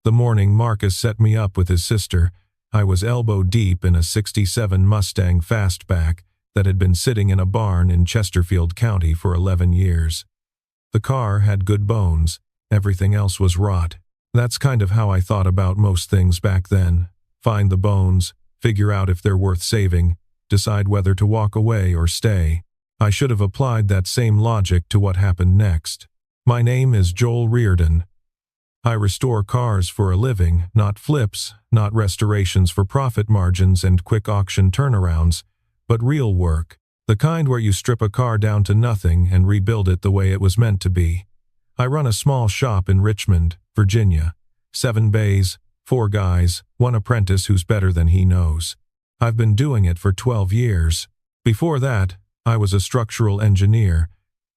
The morning Marcus set me up with his sister, I was elbow-deep in a '67 Mustang fastback that had been sitting in a barn in Chesterfield County for 11 years. The car had good bones, everything else was rot. That's kind of how I thought about most things back then. Find the bones, figure out if they're worth saving, decide whether to walk away or stay. I should have applied that same logic to what happened next. My name is Joel Reardon. I restore cars for a living, not flips, not restorations for profit margins and quick auction turnarounds, but real work, the kind where you strip a car down to nothing and rebuild it the way it was meant to be. I run a small shop in Richmond, Virginia. 7 bays, 4 guys, 1 apprentice who's better than he knows. I've been doing it for 12 years. Before that, I was a structural engineer,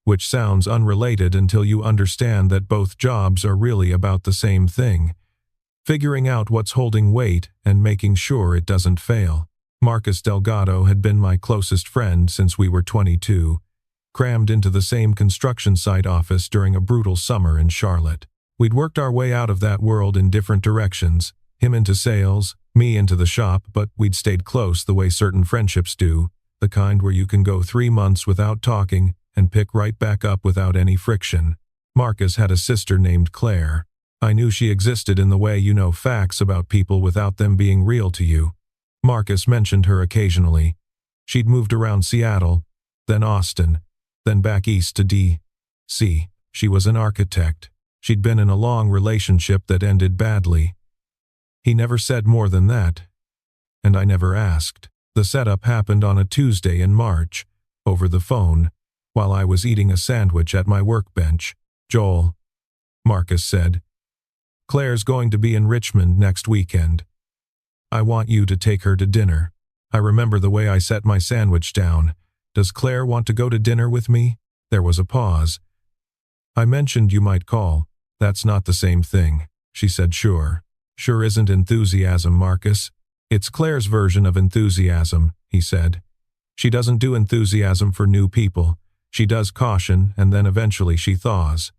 which sounds unrelated until you understand that both jobs are really about the same thing. Figuring out what's holding weight and making sure it doesn't fail. Marcus Delgado had been my closest friend since we were 22, crammed into the same construction site office during a brutal summer in Charlotte. We'd worked our way out of that world in different directions, him into sales, me into the shop, but we'd stayed close the way certain friendships do, the kind where you can go 3 months without talking and pick right back up without any friction. Marcus had a sister named Claire. I knew she existed in the way you know facts about people without them being real to you. Marcus mentioned her occasionally. She'd moved around Seattle, then Austin, then back east to D.C. She was an architect. She'd been in a long relationship that ended badly. He never said more than that, and I never asked. The setup happened on a Tuesday in March, over the phone, while I was eating a sandwich at my workbench. "Joel," Marcus said, "Claire's going to be in Richmond next weekend. I want you to take her to dinner." I remember the way I set my sandwich down. "Does Claire want to go to dinner with me?" There was a pause. "I mentioned you might call. That's not the same thing," she said. Sure isn't enthusiasm, Marcus. "It's Claire's version of enthusiasm," he said. "She doesn't do enthusiasm for new people. She does caution, and then eventually she thaws.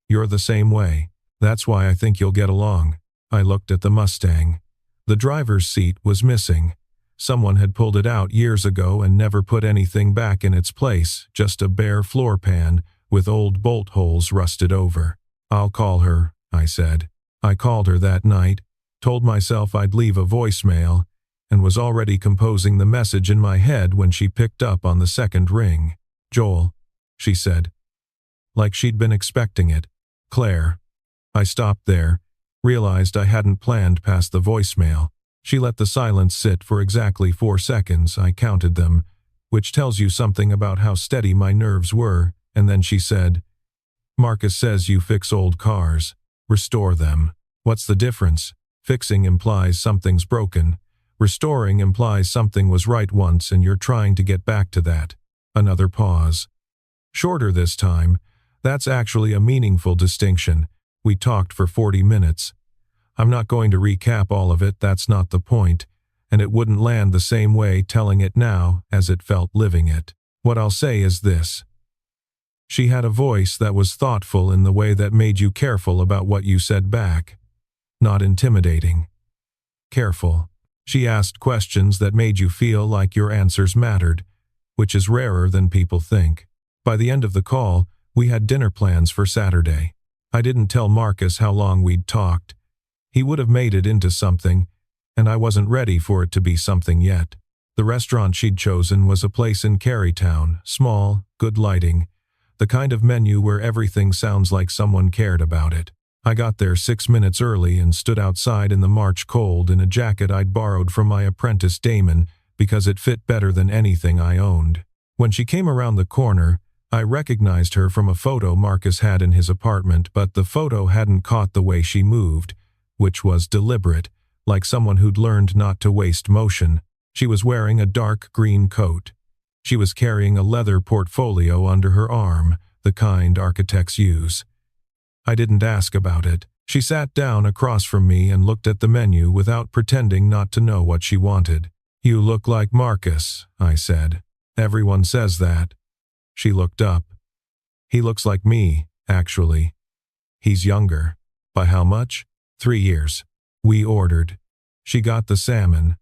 You're the same way. That's why I think you'll get along." I looked at the Mustang. The driver's seat was missing. Someone had pulled it out years ago and never put anything back in its place, just a bare floor pan with old bolt holes rusted over. "I'll call her," I said. I called her that night, told myself I'd leave a voicemail, and was already composing the message in my head when she picked up on the second ring. "Joel," she said, like she'd been expecting it. "Claire." I stopped there, realized I hadn't planned past the voicemail. She let the silence sit for exactly 4 seconds. I counted them, which tells you something about how steady my nerves were, and then she said, "Marcus says you fix old cars. Restore them. What's the difference? Fixing implies something's broken. Restoring implies something was right once and you're trying to get back to that." Another pause. Shorter this time. That's actually a meaningful distinction. We talked for 40 minutes. I'm not going to recap all of it, that's not the point, and it wouldn't land the same way telling it now as it felt living it. What I'll say is this. She had a voice that was thoughtful in the way that made you careful about what you said back. Not intimidating. Careful. She asked questions that made you feel like your answers mattered, which is rarer than people think. By the end of the call, we had dinner plans for Saturday. I didn't tell Marcus how long we'd talked. He would have made it into something, and I wasn't ready for it to be something yet. The restaurant she'd chosen was a place in Carytown, small, good lighting, the kind of menu where everything sounds like someone cared about it. I got there 6 minutes early and stood outside in the March cold in a jacket I'd borrowed from my apprentice Damon because it fit better than anything I owned. When she came around the corner, I recognized her from a photo Marcus had in his apartment, but the photo hadn't caught the way she moved, which was deliberate, like someone who'd learned not to waste motion. She was wearing a dark green coat. She was carrying a leather portfolio under her arm, the kind architects use. I didn't ask about it. She sat down across from me and looked at the menu without pretending not to know what she wanted. "You look like Marcus," I said. "Everyone says that." She looked up. "He looks like me, actually. He's younger." "By how much?" 3 years. We ordered. She got the salmon.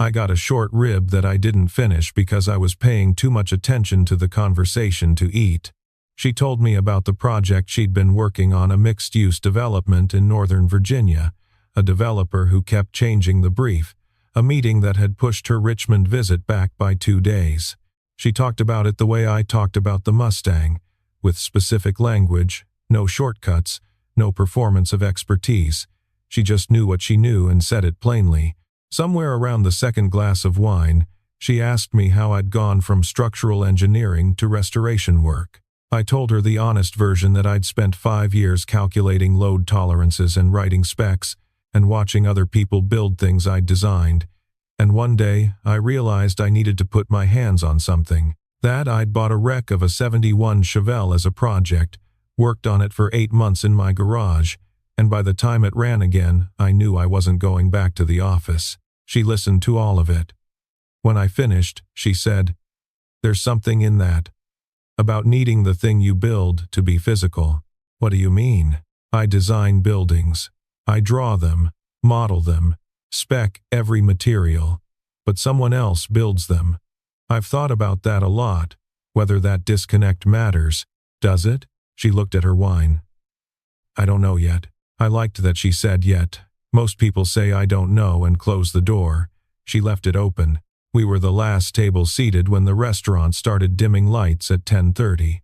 I got a short rib that I didn't finish because I was paying too much attention to the conversation to eat. She told me about the project she'd been working on, a mixed-use development in Northern Virginia, a developer who kept changing the brief, a meeting that had pushed her Richmond visit back by 2 days. She talked about it the way I talked about the Mustang, with specific language, no shortcuts, no performance of expertise. She just knew what she knew and said it plainly. Somewhere around the second glass of wine, she asked me how I'd gone from structural engineering to restoration work. I told her the honest version, that I'd spent 5 years calculating load tolerances and writing specs and watching other people build things I'd designed. And one day, I realized I needed to put my hands on something. That I'd bought a wreck of a '71 Chevelle as a project, worked on it for 8 months in my garage, and by the time it ran again, I knew I wasn't going back to the office. She listened to all of it. When I finished, she said, "There's something in that. About needing the thing you build to be physical." "What do you mean?" "I design buildings. I draw them, model them, spec every material, but someone else builds them. I've thought about that a lot, whether that disconnect matters. Does it?" She looked at her wine. "I don't know yet." I liked that she said yet. Most people say I don't know and close the door. She left it open. We were the last table seated when the restaurant started dimming lights at 10:30.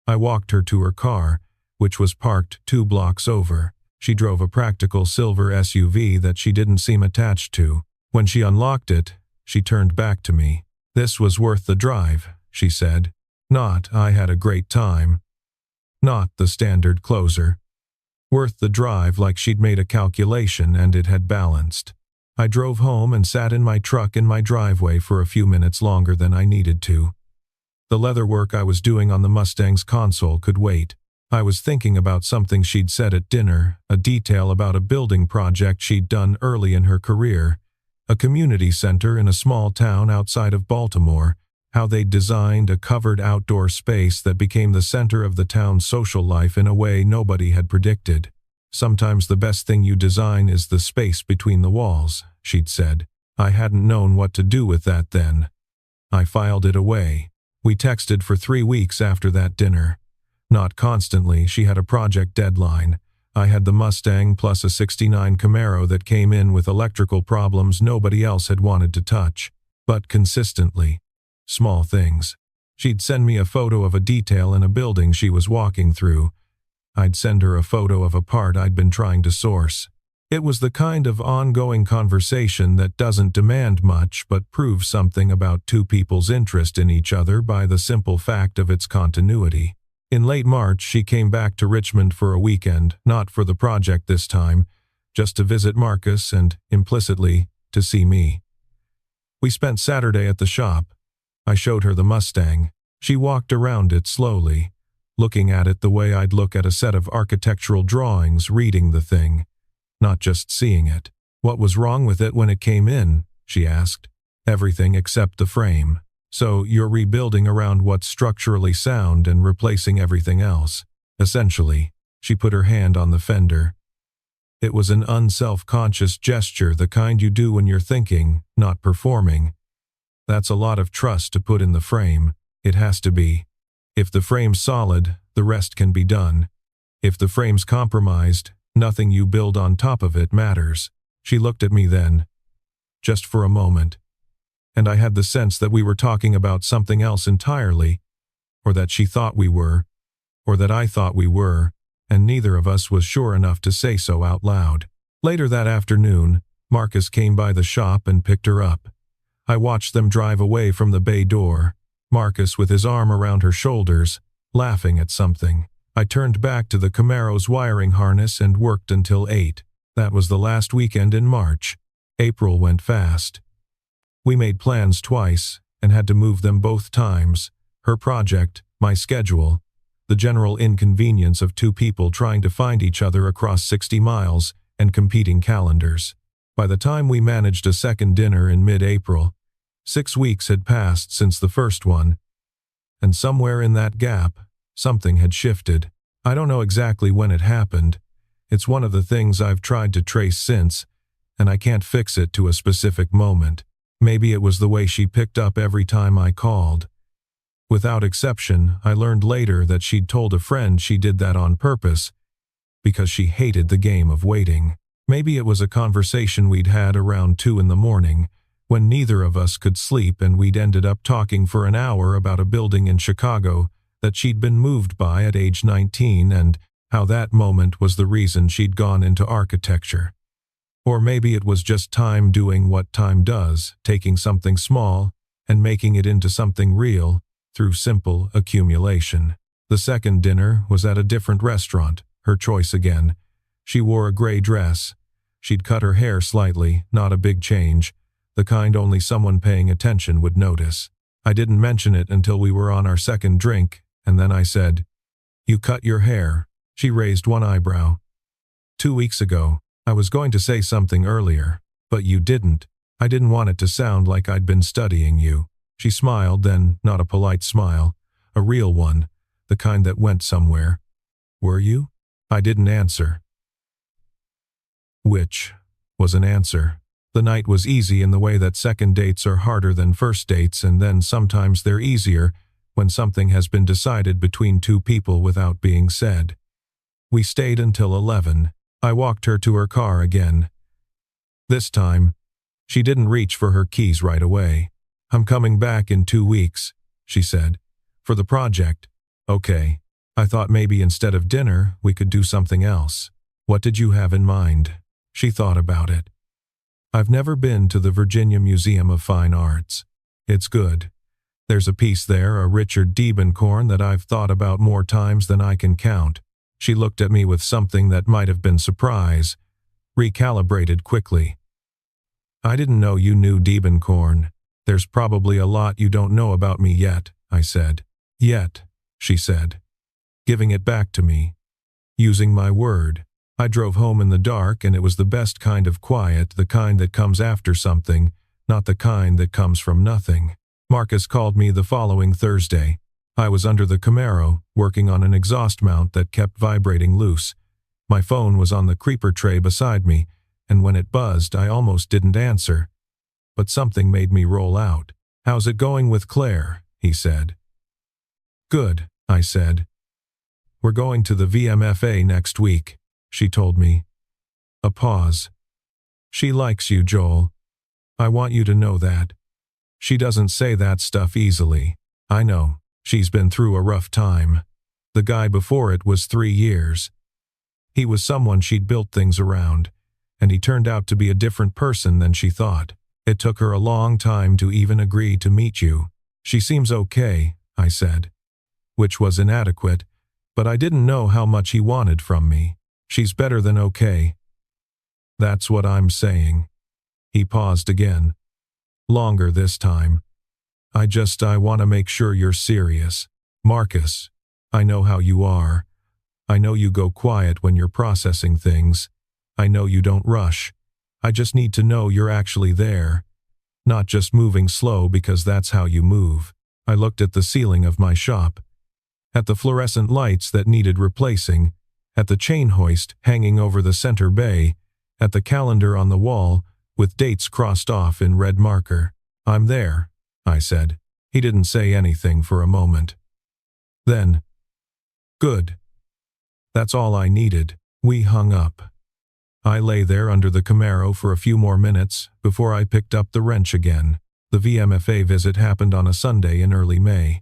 I walked her to her car, which was parked 2 blocks over. She drove a practical silver SUV that she didn't seem attached to. When she unlocked it, she turned back to me. "This was worth the drive," she said. Not, "I had a great time." Not the standard closer. Worth the drive, like she'd made a calculation and it had balanced. I drove home and sat in my truck in my driveway for a few minutes longer than I needed to. The leatherwork I was doing on the Mustang's console could wait. I was thinking about something she'd said at dinner, a detail about a building project she'd done early in her career, a community center in a small town outside of Baltimore, how they'd designed a covered outdoor space that became the center of the town's social life in a way nobody had predicted. "Sometimes the best thing you design is the space between the walls," she'd said. I hadn't known what to do with that then. I filed it away. We texted for 3 weeks after that dinner. Not constantly, she had a project deadline. I had the Mustang plus a '69 Camaro that came in with electrical problems nobody else had wanted to touch. But consistently. Small things. She'd send me a photo of a detail in a building she was walking through. I'd send her a photo of a part I'd been trying to source. It was the kind of ongoing conversation that doesn't demand much but proves something about two people's interest in each other by the simple fact of its continuity. In late March, she came back to Richmond for a weekend, not for the project this time, just to visit Marcus and, implicitly, to see me. We spent Saturday at the shop. I showed her the Mustang. She walked around it slowly, looking at it the way I'd look at a set of architectural drawings, reading the thing, not just seeing it. "What was wrong with it when it came in?" she asked. "Everything except the frame. So you're rebuilding around what's structurally sound and replacing everything else." Essentially, she put her hand on the fender. It was an unself-conscious gesture, the kind you do when you're thinking, not performing. That's a lot of trust to put in the frame. It has to be. If the frame's solid, the rest can be done. If the frame's compromised, nothing you build on top of it matters. She looked at me then, just for a moment, and I had the sense that we were talking about something else entirely, or that she thought we were, or that I thought we were, and neither of us was sure enough to say so out loud. Later that afternoon, Marcus came by the shop and picked her up. I watched them drive away from the bay door, Marcus with his arm around her shoulders, laughing at something. I turned back to the Camaro's wiring harness and worked until 8. That was the last weekend in March. April went fast. We made plans twice, and had to move them both times. Her project, my schedule, the general inconvenience of two people trying to find each other across 60 miles, and competing calendars. By the time we managed a second dinner in mid-April, 6 weeks had passed since the first one, and somewhere in that gap, something had shifted. I don't know exactly when it happened. It's one of the things I've tried to trace since, and I can't fix it to a specific moment. Maybe it was the way she picked up every time I called. Without exception, I learned later that she'd told a friend she did that on purpose, because she hated the game of waiting. Maybe it was a conversation we'd had around 2 in the morning, when neither of us could sleep, and we'd ended up talking for an hour about a building in Chicago that she'd been moved by at age 19 and how that moment was the reason she'd gone into architecture. Or maybe it was just time doing what time does, taking something small and making it into something real through simple accumulation. The second dinner was at a different restaurant, her choice again. She wore a gray dress. She'd cut her hair slightly, not a big change, the kind only someone paying attention would notice. I didn't mention it until we were on our second drink, and then I said, "You cut your hair." She raised one eyebrow. 2 weeks ago. I was going to say something earlier, but you didn't. I didn't want it to sound like I'd been studying you. She smiled, then not a polite smile, a real one, the kind that went somewhere. Were you? I didn't answer. Which was an answer. The night was easy in the way that second dates are harder than first dates, and then sometimes they're easier when something has been decided between two people without being said. We stayed until 11. I walked her to her car again. This time, she didn't reach for her keys right away. "I'm coming back in 2 weeks, she said. "For the project." "Okay." I thought maybe instead of dinner, we could do something else. "What did you have in mind?" She thought about it. "I've never been to the Virginia Museum of Fine Arts. It's good. There's a piece there, a Richard Diebenkorn, that I've thought about more times than I can count." She looked at me with something that might have been surprise, recalibrated quickly. "I didn't know you knew Diebenkorn. There's probably a lot you don't know about me yet," I said. "Yet," she said, giving it back to me. Using my word. I drove home in the dark, and it was the best kind of quiet, the kind that comes after something, not the kind that comes from nothing. Marcus called me the following Thursday. I was under the Camaro, working on an exhaust mount that kept vibrating loose. My phone was on the creeper tray beside me, and when it buzzed, I almost didn't answer. But something made me roll out. "How's it going with Claire?" he said. "Good," I said. "We're going to the VMFA next week," she told me. A pause. "She likes you, Joel. I want you to know that. She doesn't say that stuff easily. I know. She's been through a rough time. The guy before it was 3 years. He was someone she'd built things around, and he turned out to be a different person than she thought. It took her a long time to even agree to meet you." "She seems okay," I said. Which was inadequate, but I didn't know how much he wanted from me. "She's better than okay." "That's what I'm saying." He paused again. Longer this time. I want to make sure you're serious. Marcus, I know how you are. I know you go quiet when you're processing things. I know you don't rush. I just need to know you're actually there. Not just moving slow because that's how you move." I looked at the ceiling of my shop. At the fluorescent lights that needed replacing. At the chain hoist hanging over the center bay. At the calendar on the wall with dates crossed off in red marker. "I'm there," I said. He didn't say anything for a moment. Then, "Good." That's all I needed. We hung up. I lay there under the Camaro for a few more minutes before I picked up the wrench again. The VMFA visit happened on a Sunday in early May.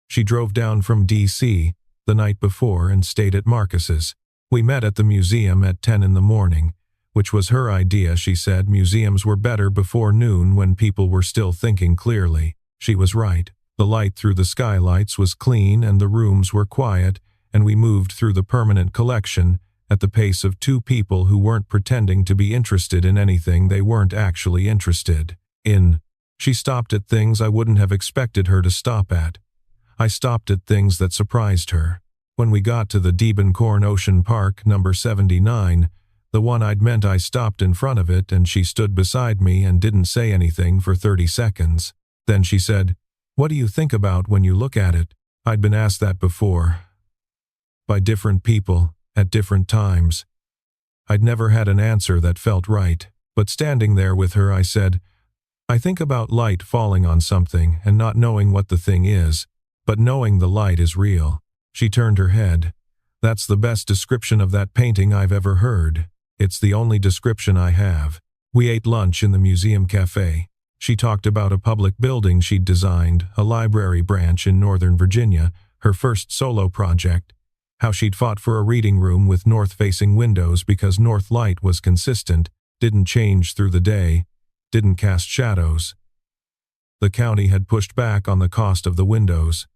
She drove down from D.C. the night before and stayed at Marcus's. We met at the museum at 10 in the morning, which was her idea. She said museums were better before noon when people were still thinking clearly. She was right. The light through the skylights was clean and the rooms were quiet, and we moved through the permanent collection at the pace of two people who weren't pretending to be interested in anything they weren't actually interested in. She stopped at things I wouldn't have expected her to stop at. I stopped at things that surprised her. When we got to the Diebenkorn Ocean Park, number 79, the one I'd meant, I stopped in front of it and she stood beside me and didn't say anything for 30 seconds. Then she said, "What do you think about when you look at it?" I'd been asked that before. By different people, at different times. I'd never had an answer that felt right, but standing there with her I said, "I think about light falling on something and not knowing what the thing is, but knowing the light is real." She turned her head. "That's the best description of that painting I've ever heard. It's the only description I have." We ate lunch in the museum cafe. She talked about a public building she'd designed, a library branch in Northern Virginia, her first solo project, how she'd fought for a reading room with north-facing windows because north light was consistent, didn't change through the day, didn't cast shadows. The county had pushed back on the cost of the windows.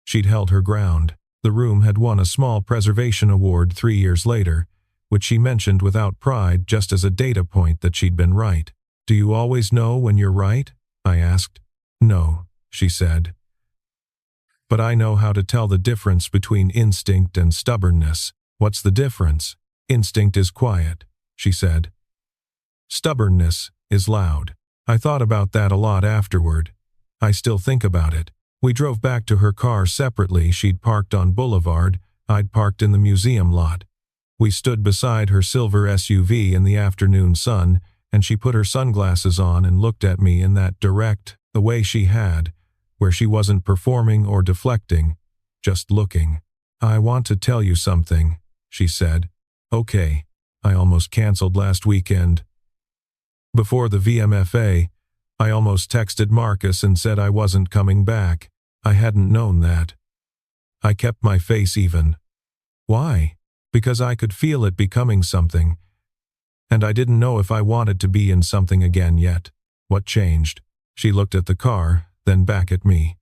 She'd held her ground. The room had won a small preservation award 3 years later, which she mentioned without pride just as a data point that she'd been right. "Do you always know when you're right?" I asked. "No," she said. "But I know how to tell the difference between instinct and stubbornness." "What's the difference?" "Instinct is quiet," she said. "Stubbornness is loud." I thought about that a lot afterward. I still think about it. We drove back to her car separately. She'd parked on Boulevard, I'd parked in the museum lot. We stood beside her silver SUV in the afternoon sun, and she put her sunglasses on and looked at me in that direct, the way she had, where she wasn't performing or deflecting, just looking. "I want to tell you something," she said. "Okay." I almost canceled last weekend. Before the VMFA, I almost texted Marcus and said I wasn't coming back. I hadn't known that. I kept my face even. Why? Because I could feel it becoming something. And I didn't know if I wanted to be in something again yet. What changed? She looked at the car, then back at me.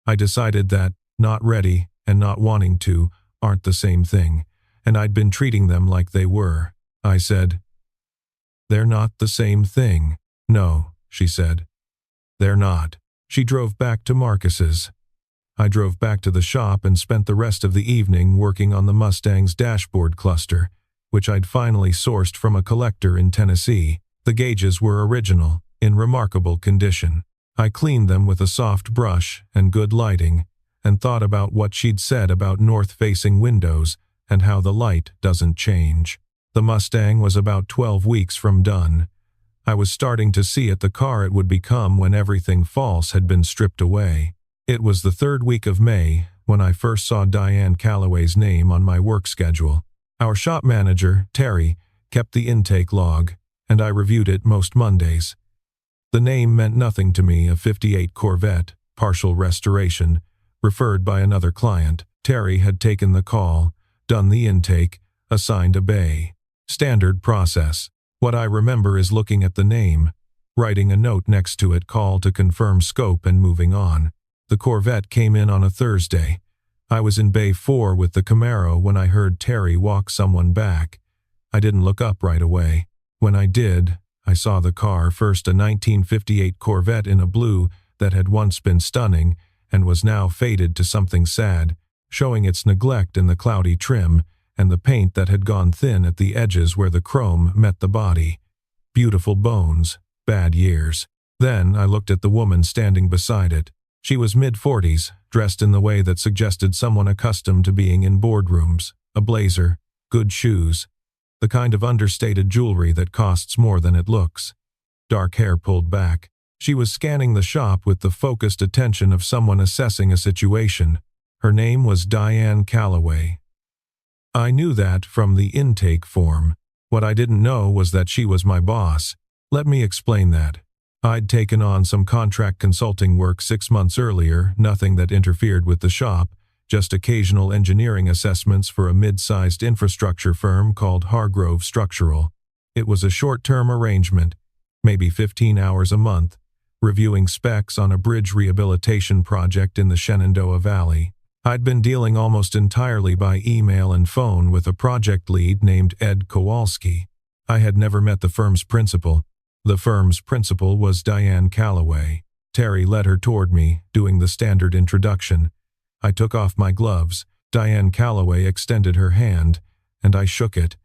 I decided that not ready and not wanting to aren't the same thing, and I'd been treating them like they were. I said, "They're not the same thing." "No," she said. "They're not." She drove back to Marcus's. I drove back to the shop and spent the rest of the evening working on the Mustang's dashboard cluster, which I'd finally sourced from a collector in Tennessee. The gauges were original, in remarkable condition. I cleaned them with a soft brush and good lighting, and thought about what she'd said about north-facing windows and how the light doesn't change. The Mustang was about 12 weeks from done. I was starting to see it the car it would become when everything false had been stripped away. It was the 3rd week of May when I first saw Diane Calloway's name on my work schedule. Our shop manager, Terry, kept the intake log, and I reviewed it most Mondays. The name meant nothing to me, a '58 Corvette, partial restoration, referred by another client. Terry had taken the call, done the intake, assigned a bay. Standard process. What I remember is looking at the name, writing a note next to it, call to confirm scope, and moving on. The Corvette came in on a Thursday. I was in Bay 4 with the Camaro when I heard Terry walk someone back. I didn't look up right away. When I did, I saw the car, first a 1958 Corvette in a blue that had once been stunning and was now faded to something sad, showing its neglect in the cloudy trim and the paint that had gone thin at the edges where the chrome met the body. Beautiful bones, bad years. Then I looked at the woman standing beside it. She was mid-40s, dressed in the way that suggested someone accustomed to being in boardrooms, a blazer, good shoes, the kind of understated jewelry that costs more than it looks. Dark hair pulled back. She was scanning the shop with the focused attention of someone assessing a situation. Her name was Diane Calloway. I knew that from the intake form. What I didn't know was that she was my boss. Let me explain that. I'd taken on some contract consulting work 6 months earlier, nothing that interfered with the shop, just occasional engineering assessments for a mid-sized infrastructure firm called Hargrove Structural. It was a short-term arrangement, maybe 15 hours a month, reviewing specs on a bridge rehabilitation project in the Shenandoah Valley. I'd been dealing almost entirely by email and phone with a project lead named Ed Kowalski. I had never met the firm's principal. The firm's principal was Diane Calloway. Terry led her toward me, doing the standard introduction. I took off my gloves. Diane Calloway extended her hand, and I shook it,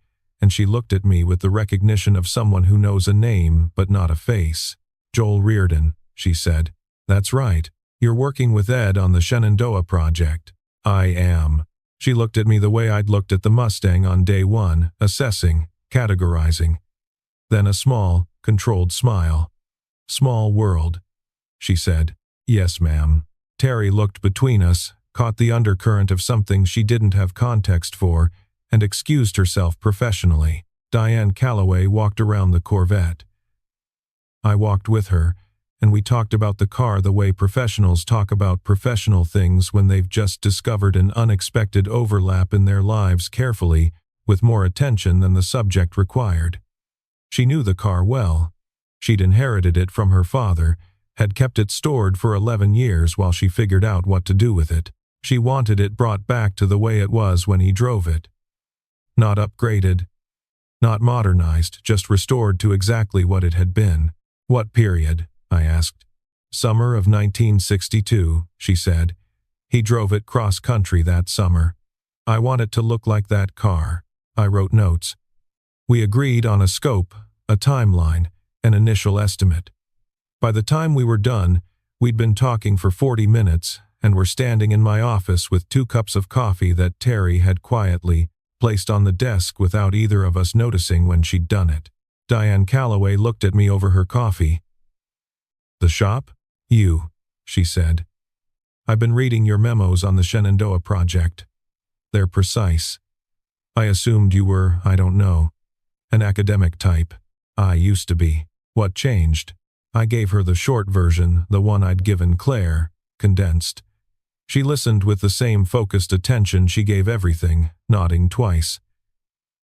and she looked at me with the recognition of someone who knows a name but not a face. "Joel Reardon," she said. "That's right. You're working with Ed on the Shenandoah project." "I am." She looked at me the way I'd looked at the Mustang on day one, assessing, categorizing. Then a small, controlled smile. "Small world," she said. "Yes, ma'am." Terry looked between us, caught the undercurrent of something she didn't have context for, and excused herself professionally. Diane Calloway walked around the Corvette. I walked with her, and we talked about the car the way professionals talk about professional things when they've just discovered an unexpected overlap in their lives carefully, with more attention than the subject required. She knew the car well. She'd inherited it from her father, had kept it stored for 11 years while she figured out what to do with it. She wanted it brought back to the way it was when he drove it. Not upgraded, not modernized, just restored to exactly what it had been. "What period?" I asked. "Summer of 1962, she said. "He drove it cross-country that summer. I want it to look like that car." I wrote notes. We agreed on a scope, a timeline, an initial estimate. By the time we were done, we'd been talking for 40 minutes and were standing in my office with 2 cups of coffee that Terry had quietly placed on the desk without either of us noticing when she'd done it. Diane Calloway looked at me over her coffee. "The shop? You," she said. "I've been reading your memos on the Shenandoah project. They're precise. I assumed you were, I don't know, an academic type. I used to be. What changed?" I gave her the short version, the one I'd given Claire, condensed. She listened with the same focused attention she gave everything, nodding twice.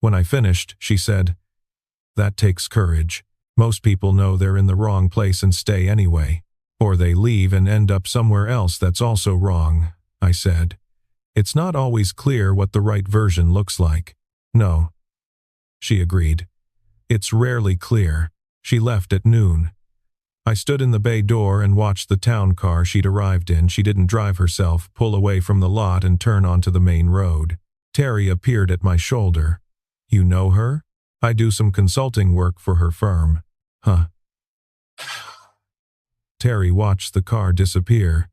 When I finished, she said, "That takes courage. Most people know they're in the wrong place and stay anyway. Or they leave and end up somewhere else that's also wrong," I said. "It's not always clear what the right version looks like." "No," she agreed. "It's rarely clear." She left at noon. I stood in the bay door and watched the town car she'd arrived in. She didn't drive herself, pull away from the lot and turn onto the main road. Terry appeared at my shoulder. "You know her?" "I do some consulting work for her firm." "Huh." Terry watched the car disappear.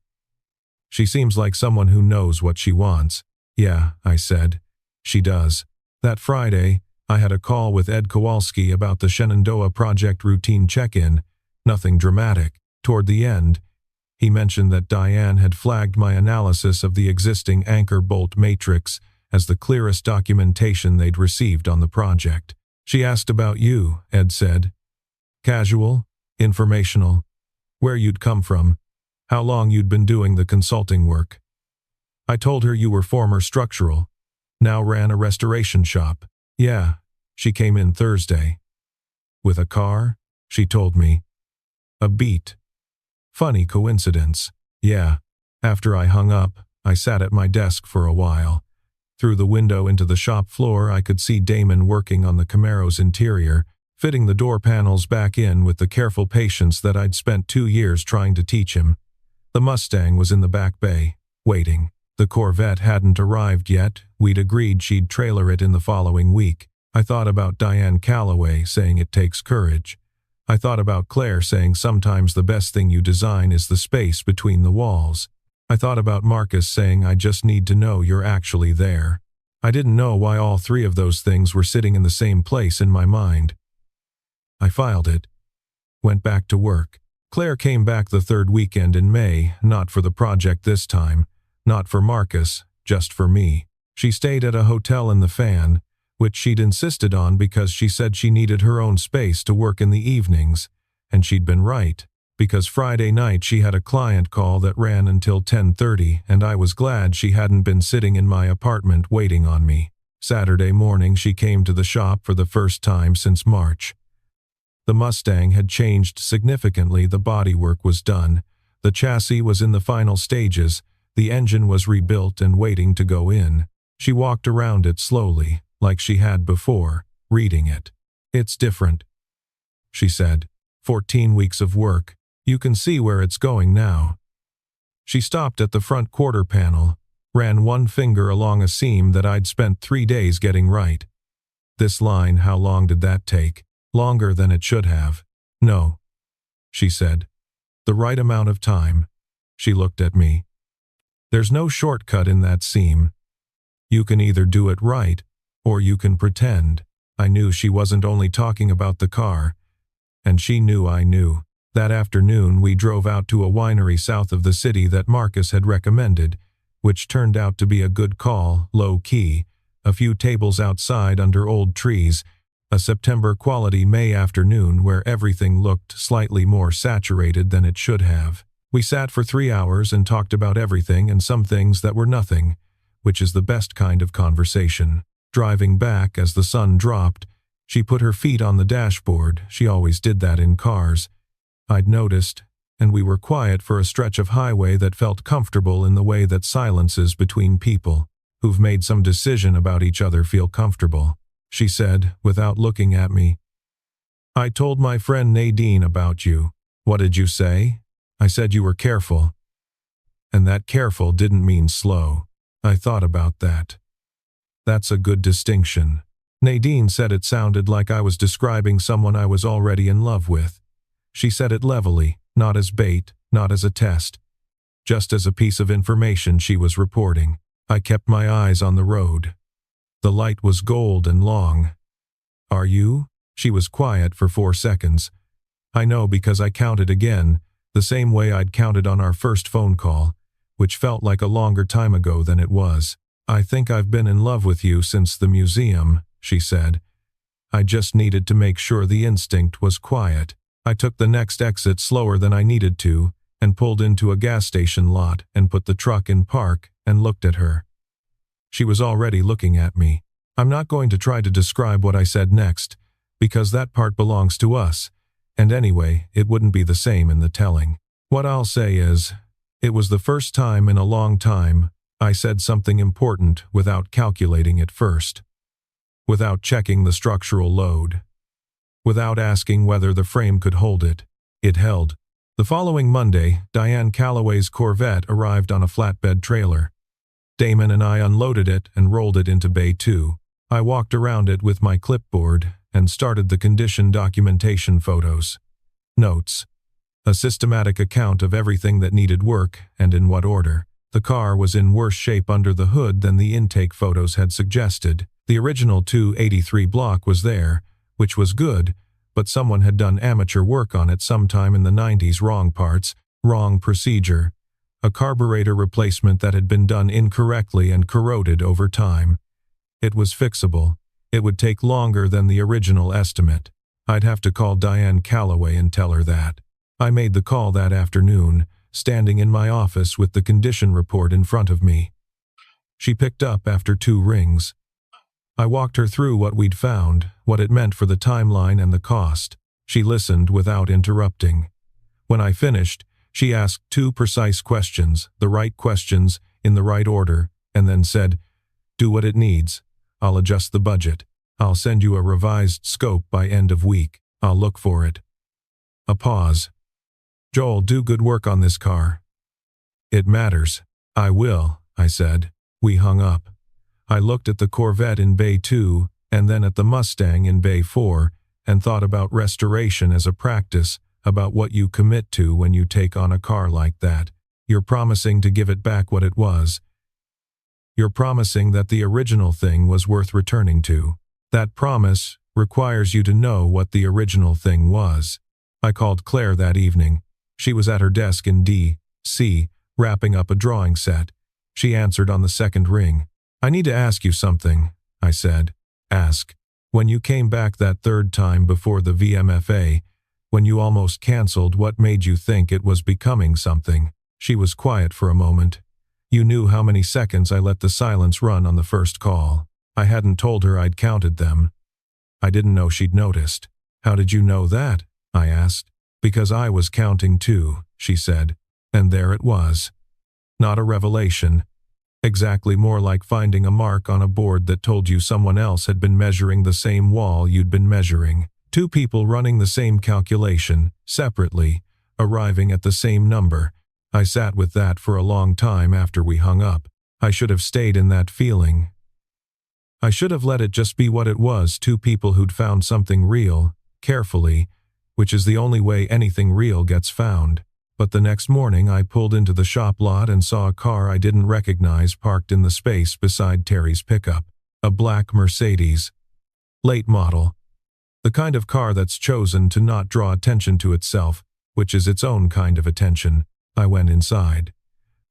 "She seems like someone who knows what she wants." "Yeah," I said. "She does." That Friday, I had a call with Ed Kowalski about the Shenandoah project routine check-in. Nothing dramatic. Toward the end, he mentioned that Diane had flagged my analysis of the existing anchor bolt matrix as the clearest documentation they'd received on the project. "She asked about you," Ed said. "Casual, informational, where you'd come from, how long you'd been doing the consulting work." I told her you were former structural, now ran a restoration shop. "Yeah, she came in Thursday." "With a car?" she told me. "A Beat." Funny coincidence. Yeah. After I hung up, I sat at my desk for a while. Through the window into the shop floor, I could see Damon working on the Camaro's interior, fitting the door panels back in with the careful patience that I'd spent 2 years trying to teach him. The Mustang was in the back bay, waiting. The Corvette hadn't arrived yet. We'd agreed she'd trailer it in the following week. I thought about Diane Calloway saying it takes courage. I thought about Claire saying sometimes the best thing you design is the space between the walls. I thought about Marcus saying I just need to know you're actually there. I didn't know why all 3 of those things were sitting in the same place in my mind. I filed it. Went back to work. Claire came back the 3rd weekend in May, not for the project this time, not for Marcus, just for me. She stayed at a hotel in the Fan, which she'd insisted on because she said she needed her own space to work in the evenings, and she'd been right, because Friday night she had a client call that ran until 10:30, and I was glad she hadn't been sitting in my apartment waiting on me. Saturday morning she came to the shop for the first time since March. The Mustang had changed significantly. The bodywork was done, the chassis was in the final stages, the engine was rebuilt and waiting to go in. She walked around it slowly, like she had before, reading it. "It's different," she said. 14 weeks of work. You can see where it's going now." She stopped at the front quarter panel, ran one finger along a seam that I'd spent 3 days getting right. "This line, how long did that take?" "Longer than it should have." "No," she said. "The right amount of time." She looked at me. "There's no shortcut in that seam. You can either do it right, or you can pretend." I knew she wasn't only talking about the car, and she knew I knew. That afternoon we drove out to a winery south of the city that Marcus had recommended, which turned out to be a good call, low-key, a few tables outside under old trees, a September-quality May afternoon where everything looked slightly more saturated than it should have. We sat for 3 hours and talked about everything and some things that were nothing, which is the best kind of conversation. Driving back as the sun dropped, she put her feet on the dashboard. She always did that in cars. I'd noticed, and we were quiet for a stretch of highway that felt comfortable in the way that silences between people who've made some decision about each other feel comfortable. She said, without looking at me, "I told my friend Nadine about you." "What did you say?" "I said you were careful." And that careful didn't mean slow. I thought about that. That's a good distinction. Nadine said it sounded like I was describing someone I was already in love with. She said it levelly, not as bait, not as a test. Just as a piece of information she was reporting. I kept my eyes on the road. The light was gold and long. "Are you?" She was quiet for 4 seconds. I know because I counted again, the same way I'd counted on our first phone call, which felt like a longer time ago than it was. "I think I've been in love with you since the museum," she said. I just needed to make sure the instinct was quiet. I took the next exit slower than I needed to, and pulled into a gas station lot and put the truck in park and looked at her. She was already looking at me. I'm not going to try to describe what I said next, because that part belongs to us, and anyway, it wouldn't be the same in the telling. What I'll say is, it was the first time in a long time I said something important without calculating it first, without checking the structural load, without asking whether the frame could hold it. It held. The following Monday, Diane Calloway's Corvette arrived on a flatbed trailer. Damon and I unloaded it and rolled it into Bay 2. I walked around it with my clipboard and started the condition documentation photos. Notes. A systematic account of everything that needed work and in what order. The car was in worse shape under the hood than the intake photos had suggested. The original 283 block was there, which was good, but someone had done amateur work on it sometime in the 90s. Wrong parts, wrong procedure. A carburetor replacement that had been done incorrectly and corroded over time. It was fixable. It would take longer than the original estimate. I'd have to call Diane Calloway and tell her that. I made the call that afternoon, standing in my office with the condition report in front of me. She picked up after 2 rings. I walked her through what we'd found, what it meant for the timeline and the cost. She listened without interrupting. When I finished, she asked 2 precise questions, the right questions, in the right order, and then said, "Do what it needs. I'll adjust the budget. I'll send you a revised scope by end of week. I'll look for it." A pause. "Joel, do good work on this car." "It matters." "I will," I said. We hung up. I looked at the Corvette in Bay 2, and then at the Mustang in Bay 4, and thought about restoration as a practice, about what you commit to when you take on a car like that. You're promising to give it back what it was. You're promising that the original thing was worth returning to. That promise requires you to know what the original thing was. I called Claire that evening. She was at her desk in D.C., wrapping up a drawing set. She answered on the second ring. "I need to ask you something," I said. "Ask." "When you came back that third time before the VMFA, when you almost canceled, what made you think it was becoming something?" She was quiet for a moment. "You knew how many seconds I let the silence run on the first call. I hadn't told her I'd counted them. I didn't know she'd noticed." "How did you know that?" I asked. "Because I was counting too," she said. And there it was. Not a revelation. Exactly more like finding a mark on a board that told you someone else had been measuring the same wall you'd been measuring. 2 people running the same calculation, separately, arriving at the same number. I sat with that for a long time after we hung up. I should have stayed in that feeling. I should have let it just be what it was, 2 people who'd found something real, carefully, which is the only way anything real gets found. But the next morning I pulled into the shop lot and saw a car I didn't recognize parked in the space beside Terry's pickup. A black Mercedes. Late model. The kind of car that's chosen to not draw attention to itself, which is its own kind of attention. I went inside.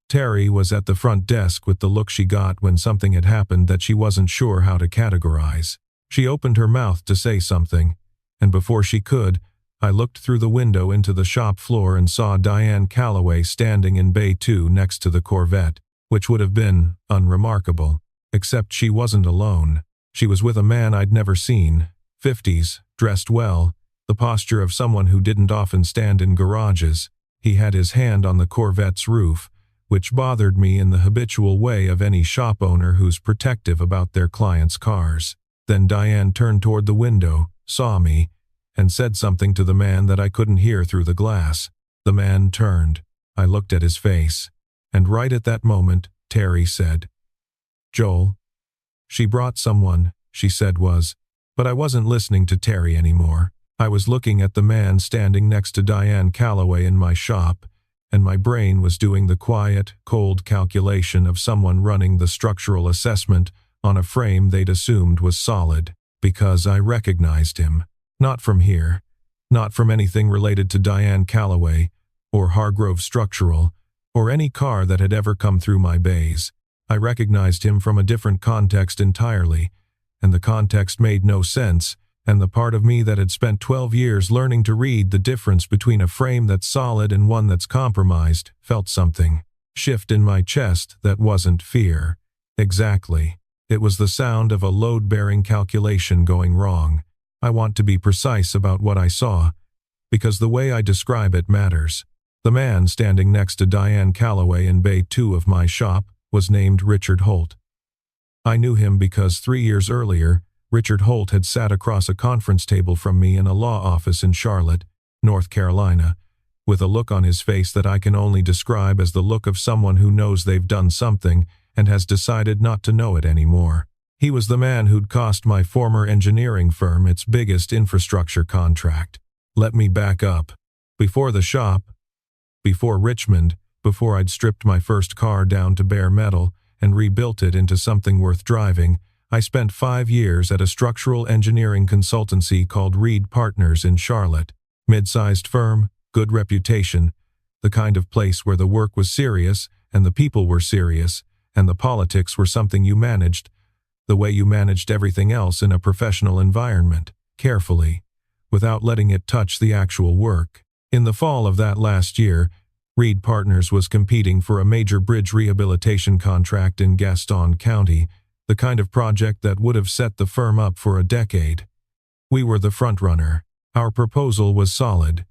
Terry was at the front desk with the look she got when something had happened that she wasn't sure how to categorize. She opened her mouth to say something, and before she could, I looked through the window into the shop floor and saw Diane Calloway standing in Bay 2 next to the Corvette, which would have been unremarkable, except she wasn't alone. She was with a man I'd never seen, 50s, dressed well, the posture of someone who didn't often stand in garages. He had his hand on the Corvette's roof, which bothered me in the habitual way of any shop owner who's protective about their clients' cars. Then Diane turned toward the window, saw me, and said something to the man that I couldn't hear through the glass. The man turned. I looked at his face. And right at that moment, Terry said, "Joel." She brought someone, she said but I wasn't listening to Terry anymore. I was looking at the man standing next to Diane Calloway in my shop, and my brain was doing the quiet, cold calculation of someone running the structural assessment on a frame they'd assumed was solid, because I recognized him. Not from here, not from anything related to Diane Calloway, or Hargrove Structural, or any car that had ever come through my bays. I recognized him from a different context entirely, and the context made no sense, and the part of me that had spent 12 years learning to read the difference between a frame that's solid and one that's compromised felt something shift in my chest that wasn't fear. Exactly. It was the sound of a load-bearing calculation going wrong. I want to be precise about what I saw, because the way I describe it matters. The man standing next to Diane Calloway in Bay 2 of my shop was named Richard Holt. I knew him because 3 years earlier, Richard Holt had sat across a conference table from me in a law office in Charlotte, North Carolina, with a look on his face that I can only describe as the look of someone who knows they've done something and has decided not to know it anymore. He was the man who'd cost my former engineering firm its biggest infrastructure contract. Let me back up. Before the shop, before Richmond, before I'd stripped my first car down to bare metal and rebuilt it into something worth driving, I spent 5 years at a structural engineering consultancy called Reed Partners in Charlotte. Mid-sized firm, good reputation, the kind of place where the work was serious and the people were serious, and the politics were something you managed, the way you managed everything else in a professional environment, carefully, without letting it touch the actual work. In the fall of that last year, Reed Partners was competing for a major bridge rehabilitation contract in Gaston County, the kind of project that would have set the firm up for a decade. We were the frontrunner. Our proposal was solid.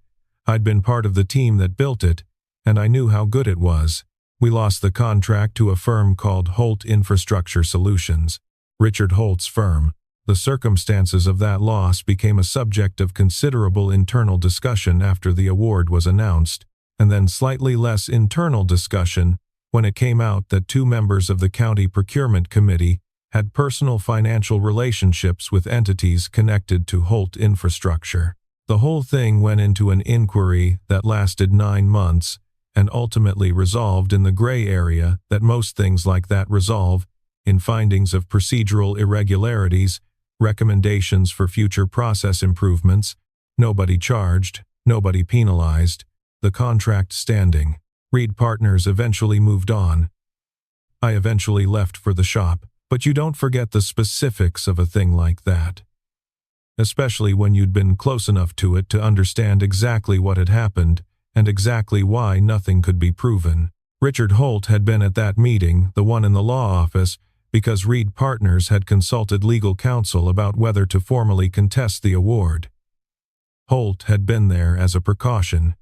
I'd been part of the team that built it, and I knew how good it was. We lost the contract to a firm called Holt Infrastructure Solutions, Richard Holt's firm. The circumstances of that loss became a subject of considerable internal discussion after the award was announced, and then slightly less internal discussion when it came out that 2 members of the county procurement committee had personal financial relationships with entities connected to Holt Infrastructure. The whole thing went into an inquiry that lasted 9 months and ultimately resolved in the gray area that most things like that resolve, in findings of procedural irregularities, recommendations for future process improvements, nobody charged, nobody penalized, the contract standing. Reed Partners eventually moved on. I eventually left for the shop, but you don't forget the specifics of a thing like that. Especially when you'd been close enough to it to understand exactly what had happened and exactly why nothing could be proven. Richard Holt had been at that meeting, the one in the law office, because Reed Partners had consulted legal counsel about whether to formally contest the award. Holt had been there as a precaution,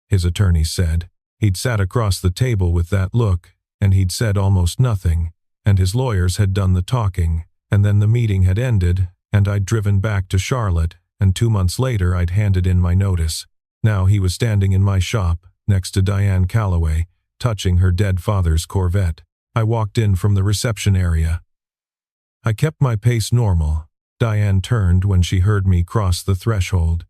his attorney said. He'd sat across the table with that look, and he'd said almost nothing, and his lawyers had done the talking, and then the meeting had ended, and I'd driven back to Charlotte, and 2 months later I'd handed in my notice. Now he was standing in my shop, next to Diane Calloway, touching her dead father's Corvette. I walked in from the reception area. I kept my pace normal. Diane turned when she heard me cross the threshold.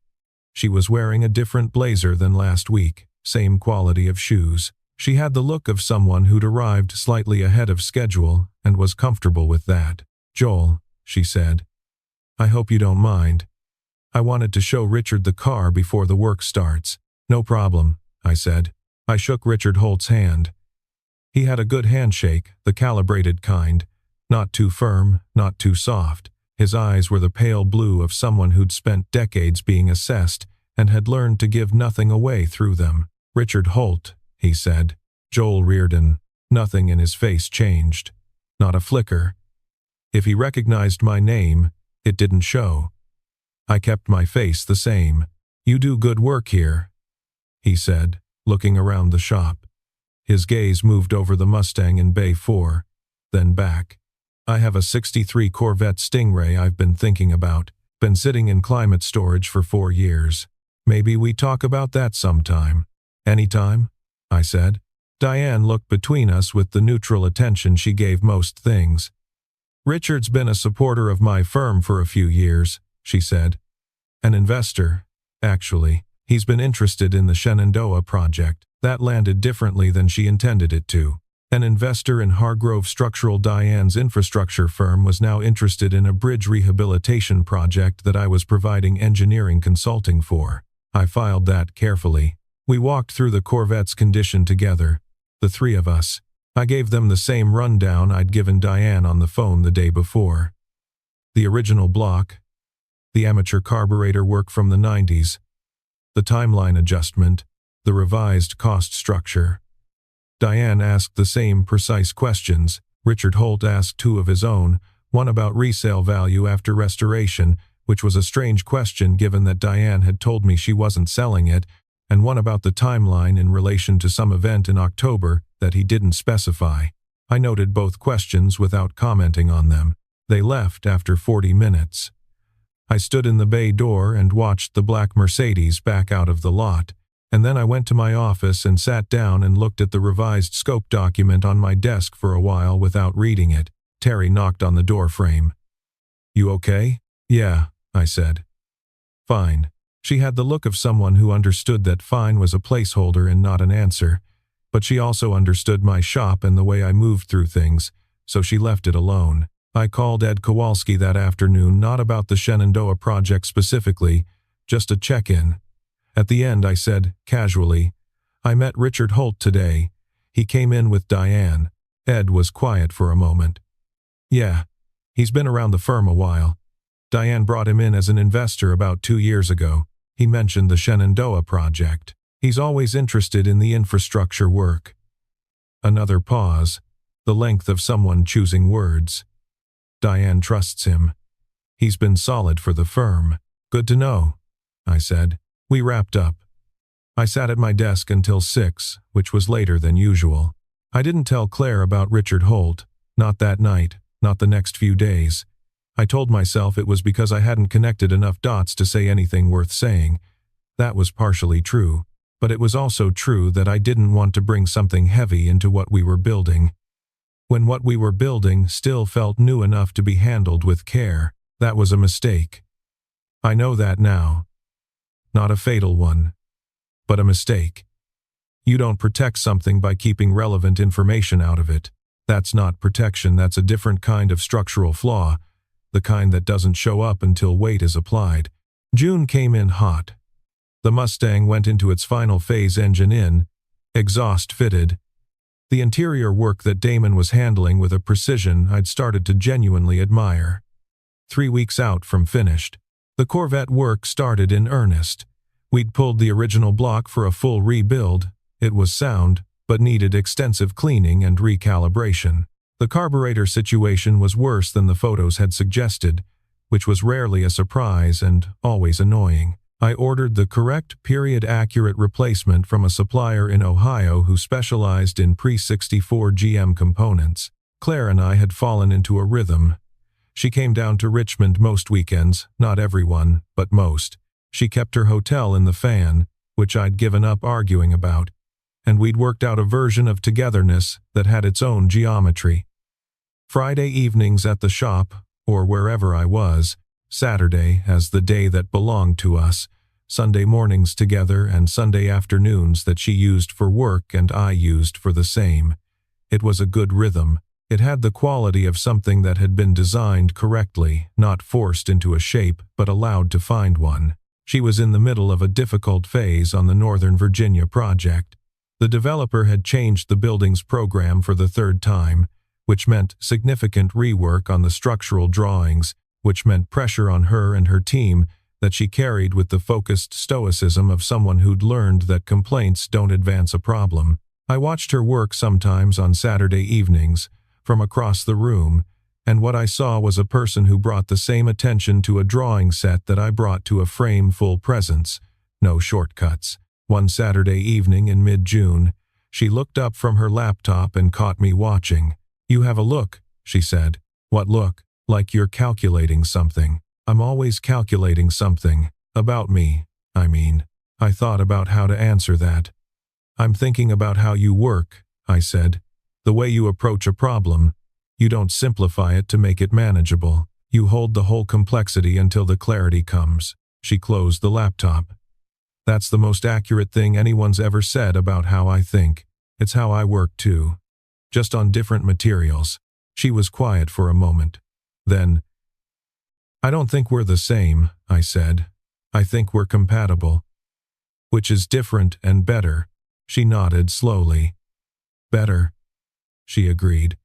She was wearing a different blazer than last week, same quality of shoes. She had the look of someone who'd arrived slightly ahead of schedule and was comfortable with that. "Joel," she said. I hope you don't mind. I wanted to show Richard the car before the work starts. No problem, I said. I shook Richard Holt's hand. He had a good handshake, the calibrated kind. Not too firm, not too soft. His eyes were the pale blue of someone who'd spent decades being assessed and had learned to give nothing away through them. Richard Holt, he said. Joel Reardon. Nothing in his face changed. Not a flicker. If he recognized my name, it didn't show. I kept my face the same. You do good work here, he said, looking around the shop. His gaze moved over the Mustang in Bay 4, then back. I have a '63 Corvette Stingray I've been thinking about. Been sitting in climate storage for 4 years. Maybe we talk about that sometime. Anytime? I said. Diane looked between us with the neutral attention she gave most things. Richard's been a supporter of my firm for a few years, she said. An investor, actually. He's been interested in the Shenandoah project. That landed differently than she intended it to. An investor in Hargrove Structural. Diane's infrastructure firm was now interested in a bridge rehabilitation project that I was providing engineering consulting for. I filed that carefully. We walked through the Corvette's condition together, the three of us. I gave them the same rundown I'd given Diane on the phone the day before. The original block, the amateur carburetor work from the 90s, the timeline adjustment, the revised cost structure. Diane asked the same precise questions. Richard Holt asked 2 of his own, one about resale value after restoration, which was a strange question given that Diane had told me she wasn't selling it, and one about the timeline in relation to some event in October that he didn't specify. I noted both questions without commenting on them. They left after 40 minutes. I stood in the bay door and watched the black Mercedes back out of the lot, and then I went to my office and sat down and looked at the revised scope document on my desk for a while without reading it. Terry knocked on the door frame. You okay? Yeah, I said. Fine. She had the look of someone who understood that fine was a placeholder and not an answer, but she also understood my shop and the way I moved through things, so she left it alone. I called Ed Kowalski that afternoon, not about the Shenandoah project specifically, just a check-in. At the end I said, casually, I met Richard Holt today. He came in with Diane. Ed was quiet for a moment. Yeah, he's been around the firm a while. Diane brought him in as an investor about 2 years ago. He mentioned the Shenandoah project. He's always interested in the infrastructure work. Another pause, the length of someone choosing words. Diane trusts him. He's been solid for the firm. Good to know, I said. We wrapped up. I sat at my desk until 6, which was later than usual. I didn't tell Claire about Richard Holt, not that night, not the next few days. I told myself it was because I hadn't connected enough dots to say anything worth saying. That was partially true, but it was also true that I didn't want to bring something heavy into what we were building. When what we were building still felt new enough to be handled with care, that was a mistake. I know that now. Not a fatal one, but a mistake. You don't protect something by keeping relevant information out of it. That's not protection, that's a different kind of structural flaw, the kind that doesn't show up until weight is applied. June came in hot. The Mustang went into its final phase, engine in, exhaust fitted. The interior work that Damon was handling with a precision I'd started to genuinely admire. 3 weeks out from finished, the Corvette work started in earnest. We'd pulled the original block for a full rebuild. It was sound, but needed extensive cleaning and recalibration. The carburetor situation was worse than the photos had suggested, which was rarely a surprise and always annoying. I ordered the correct, period-accurate replacement from a supplier in Ohio who specialized in pre-64 GM components. Claire and I had fallen into a rhythm. She came down to Richmond most weekends, not everyone, but most. She kept her hotel in the Fan, which I'd given up arguing about, and we'd worked out a version of togetherness that had its own geometry. Friday evenings at the shop, or wherever I was, Saturday as the day that belonged to us, Sunday mornings together and Sunday afternoons that she used for work and I used for the same. It was a good rhythm. It had the quality of something that had been designed correctly, not forced into a shape, but allowed to find one. She was in the middle of a difficult phase on the Northern Virginia project. The developer had changed the building's program for the third time, which meant significant rework on the structural drawings, which meant pressure on her and her team that she carried with the focused stoicism of someone who'd learned that complaints don't advance a problem. I watched her work sometimes on Saturday evenings, from across the room, and what I saw was a person who brought the same attention to a drawing set that I brought to a frame-full presence. No shortcuts. One Saturday evening in mid-June, she looked up from her laptop and caught me watching. "You have a look," she said. "What look?" "Like you're calculating something." "I'm always calculating something. About me, I mean." I thought about how to answer that. "I'm thinking about how you work," I said. "The way you approach a problem. You don't simplify it to make it manageable. You hold the whole complexity until the clarity comes." She closed the laptop. "That's the most accurate thing anyone's ever said about how I think. It's how I work too. Just on different materials." She was quiet for a moment. Then, "I don't think we're the same," I said. "I think we're compatible." "Which is different and better." She nodded slowly. "Better," she agreed.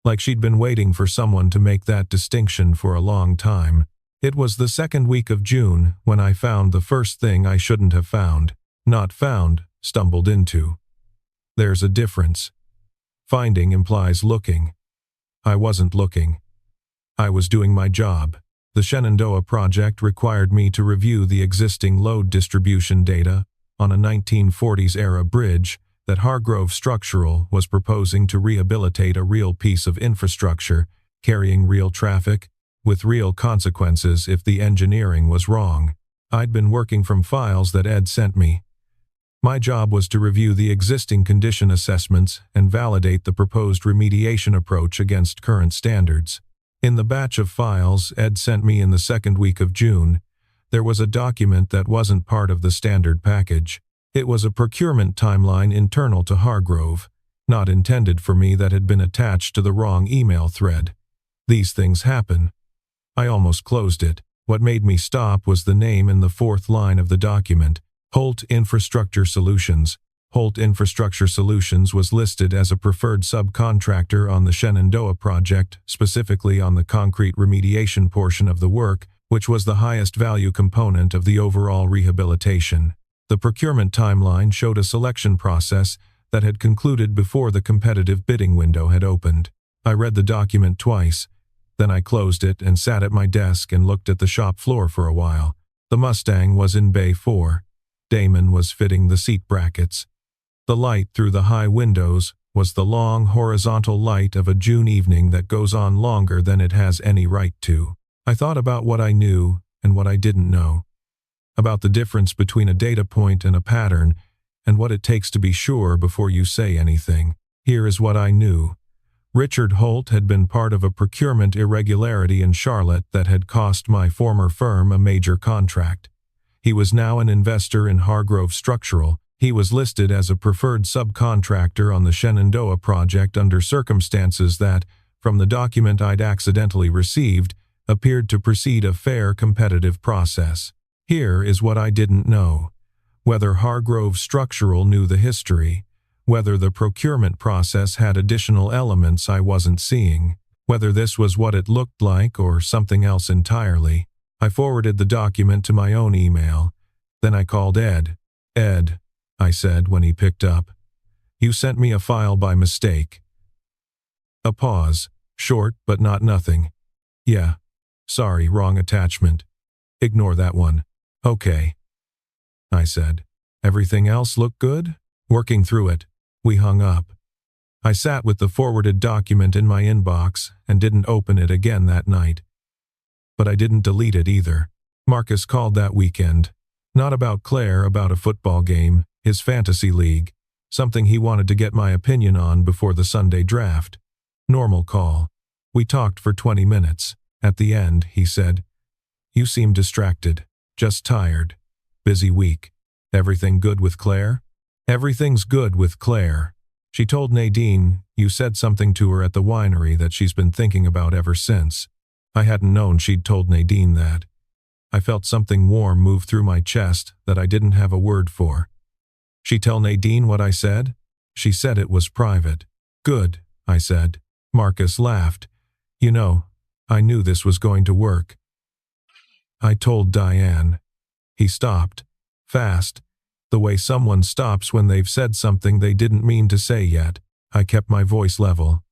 Like she'd been waiting for someone to make that distinction for a long time. It was the second week of June when I found the first thing I shouldn't have found. Not found, stumbled into. There's a difference. Finding implies looking. I wasn't looking. I was doing my job. The Shenandoah project required me to review the existing load distribution data on a 1940s-era bridge that Hargrove Structural was proposing to rehabilitate a real piece of infrastructure, carrying real traffic, with real consequences if the engineering was wrong. I'd been working from files that Ed sent me. My job was to review the existing condition assessments and validate the proposed remediation approach against current standards. In the batch of files Ed sent me in the second week of June, there was a document that wasn't part of the standard package. It was a procurement timeline internal to Hargrove, not intended for me, that had been attached to the wrong email thread. These things happen. I almost closed it. What made me stop was the name in the fourth line of the document, Holt Infrastructure Solutions. Holt Infrastructure Solutions was listed as a preferred subcontractor on the Shenandoah project, specifically on the concrete remediation portion of the work, which was the highest value component of the overall rehabilitation. The procurement timeline showed a selection process that had concluded before the competitive bidding window had opened. I read the document twice, then I closed it and sat at my desk and looked at the shop floor for a while. The Mustang was in Bay 4. Damon was fitting the seat brackets. The light through the high windows was the long horizontal light of a June evening that goes on longer than it has any right to. I thought about what I knew and what I didn't know. About the difference between a data point and a pattern, and what it takes to be sure before you say anything. Here is what I knew. Richard Holt had been part of a procurement irregularity in Charlotte that had cost my former firm a major contract. He was now an investor in Hargrove Structural. He was listed as a preferred subcontractor on the Shenandoah project under circumstances that, from the document I'd accidentally received, appeared to precede a fair competitive process. Here is what I didn't know. Whether Hargrove Structural knew the history, whether the procurement process had additional elements I wasn't seeing, whether this was what it looked like or something else entirely. I forwarded the document to my own email. Then I called Ed. "Ed," I said when he picked up, "you sent me a file by mistake." A pause, short but not nothing. "Yeah. Sorry, wrong attachment. Ignore that one." "Okay," I said. "Everything else look good?" Working through it. We hung up. I sat with the forwarded document in my inbox and didn't open it again that night. But I didn't delete it either. Marcus called that weekend. Not about Claire, about a football game, his fantasy league, something he wanted to get my opinion on before the Sunday draft. Normal call. We talked for 20 minutes. At the end, he said, "You seem distracted. Just tired. Busy week. Everything good with Claire?" "Everything's good with Claire," She told Nadine you said something to her at the winery that she's been thinking about ever since. I hadn't known she'd told Nadine that. I felt something warm move through my chest that I didn't have a word for. She tell Nadine what I said? She said it was private. Good, I said. Marcus laughed. You know, I knew this was going to work. I told Diane. He stopped. Fast. The way someone stops when they've said something they didn't mean to say yet. I kept my voice level.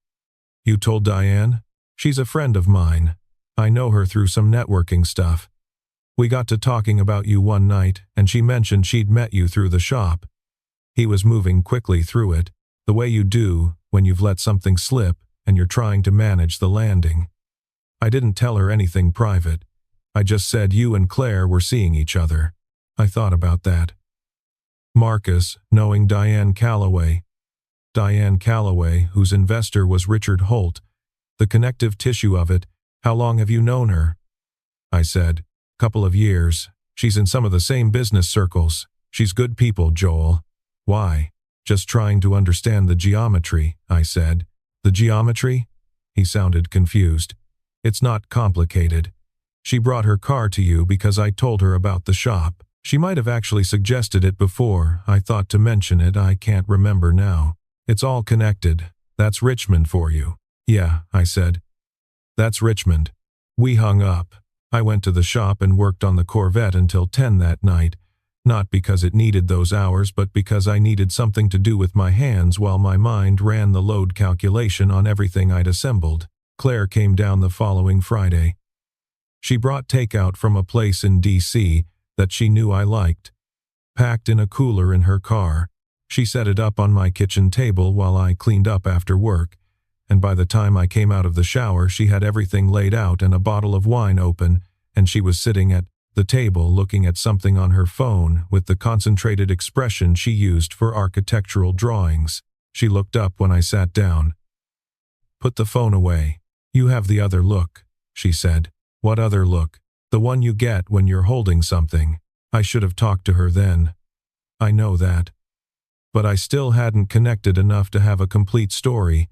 You told Diane? She's a friend of mine. I know her through some networking stuff. We got to talking about you one night, and she mentioned she'd met you through the shop. He was moving quickly through it, the way you do when you've let something slip and you're trying to manage the landing. I didn't tell her anything private. I just said you and Claire were seeing each other. I thought about that. Marcus, knowing Diane Calloway. Diane Calloway, whose investor was Richard Holt. The connective tissue of it. How long have you known her? I said. Couple of years. She's in some of the same business circles. She's good people, Joel. Why? Just trying to understand the geometry, I said. The geometry? He sounded confused. It's not complicated. She brought her car to you because I told her about the shop. She might have actually suggested it before. I thought to mention it. I can't remember now. It's all connected. That's Richmond for you. Yeah, I said. That's Richmond. We hung up. I went to the shop and worked on the Corvette until 10 that night, not because it needed those hours but because I needed something to do with my hands while my mind ran the load calculation on everything I'd assembled. Claire came down the following Friday. She brought takeout from a place in D.C. that she knew I liked. Packed in a cooler in her car, she set it up on my kitchen table while I cleaned up after work. And by the time I came out of the shower, she had everything laid out and a bottle of wine open, and she was sitting at the table looking at something on her phone with the concentrated expression she used for architectural drawings. She looked up when I sat down. Put the phone away. You have the other look, she said. What other look? The one you get when you're holding something. I should have talked to her then. I know that. But I still hadn't connected enough to have a complete story.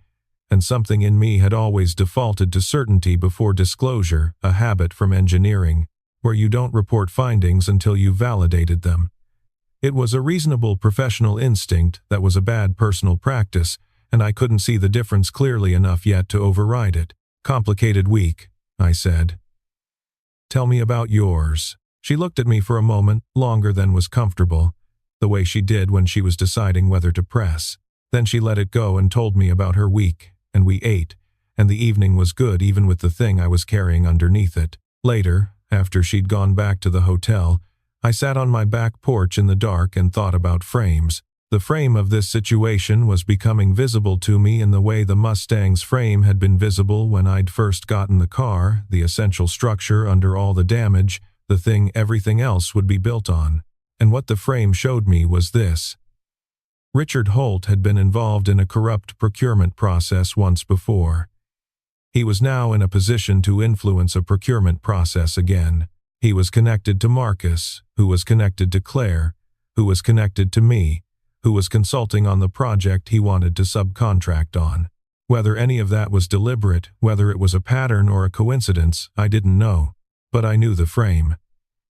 And something in me had always defaulted to certainty before disclosure, a habit from engineering, where you don't report findings until you've validated them. It was a reasonable professional instinct that was a bad personal practice, and I couldn't see the difference clearly enough yet to override it. Complicated week, I said. Tell me about yours. She looked at me for a moment, longer than was comfortable, the way she did when she was deciding whether to press. Then she let it go and told me about her week. And we ate, and the evening was good even with the thing I was carrying underneath it. Later, after she'd gone back to the hotel, I sat on my back porch in the dark and thought about frames. The frame of this situation was becoming visible to me in the way the Mustang's frame had been visible when I'd first gotten the car, the essential structure under all the damage, the thing everything else would be built on. And what the frame showed me was this. Richard Holt had been involved in a corrupt procurement process once before. He was now in a position to influence a procurement process again. He was connected to Marcus, who was connected to Claire, who was connected to me, who was consulting on the project he wanted to subcontract on. Whether any of that was deliberate, whether it was a pattern or a coincidence, I didn't know. But I knew the frame.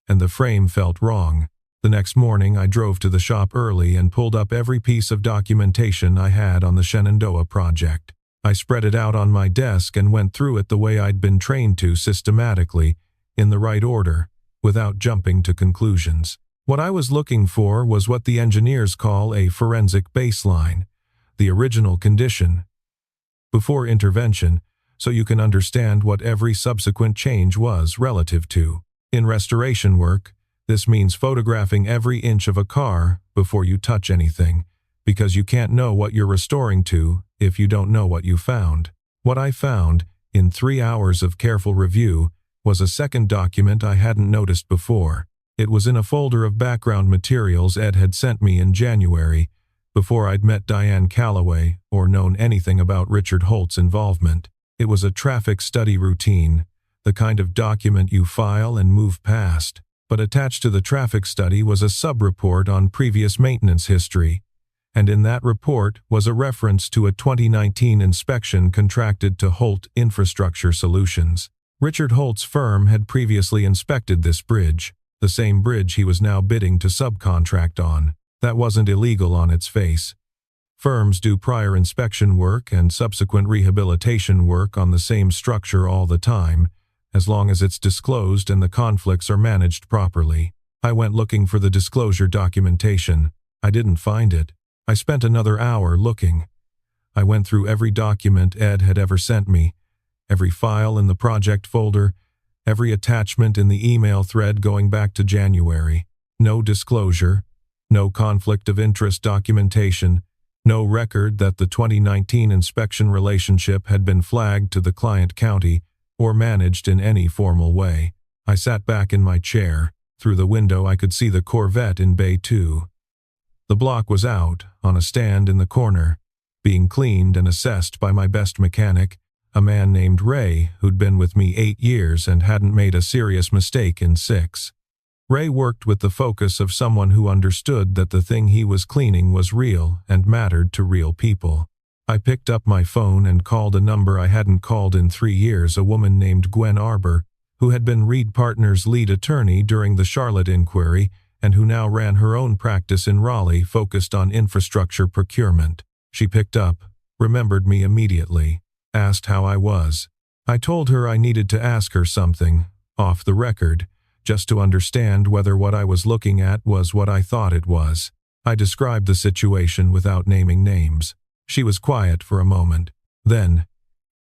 And the frame felt wrong. The next morning I drove to the shop early and pulled up every piece of documentation I had on the Shenandoah project. I spread it out on my desk and went through it the way I'd been trained to systematically, in the right order, without jumping to conclusions. What I was looking for was what the engineers call a forensic baseline, the original condition, before intervention, so you can understand what every subsequent change was relative to. In restoration work, this means photographing every inch of a car before you touch anything, because you can't know what you're restoring to if you don't know what you found. What I found, in 3 hours of careful review, was a second document I hadn't noticed before. It was in a folder of background materials Ed had sent me in January, before I'd met Diane Calloway or known anything about Richard Holt's involvement. It was a traffic study routine, the kind of document you file and move past. But attached to the traffic study was a sub-report on previous maintenance history, and in that report was a reference to a 2019 inspection contracted to Holt Infrastructure Solutions. Richard Holt's firm had previously inspected this bridge, the same bridge he was now bidding to subcontract on. That wasn't illegal on its face. Firms do prior inspection work and subsequent rehabilitation work on the same structure all the time, as long as it's disclosed and the conflicts are managed properly. I went looking for the disclosure documentation. I didn't find it. I spent another hour looking. I went through every document Ed had ever sent me, every file in the project folder, every attachment in the email thread going back to January. No disclosure, no conflict of interest documentation, no record that the 2019 inspection relationship had been flagged to the client county or managed in any formal way. I sat back in my chair. Through the window I could see the Corvette in Bay 2. The block was out, on a stand in the corner, being cleaned and assessed by my best mechanic, a man named Ray who'd been with me 8 years and hadn't made a serious mistake in 6. Ray worked with the focus of someone who understood that the thing he was cleaning was real and mattered to real people. I picked up my phone and called a number I hadn't called in 3 years, a woman named Gwen Arbor, who had been Reed Partners' lead attorney during the Charlotte inquiry and who now ran her own practice in Raleigh focused on infrastructure procurement. She picked up, remembered me immediately, asked how I was. I told her I needed to ask her something, off the record, just to understand whether what I was looking at was what I thought it was. I described the situation without naming names. She was quiet for a moment. Then,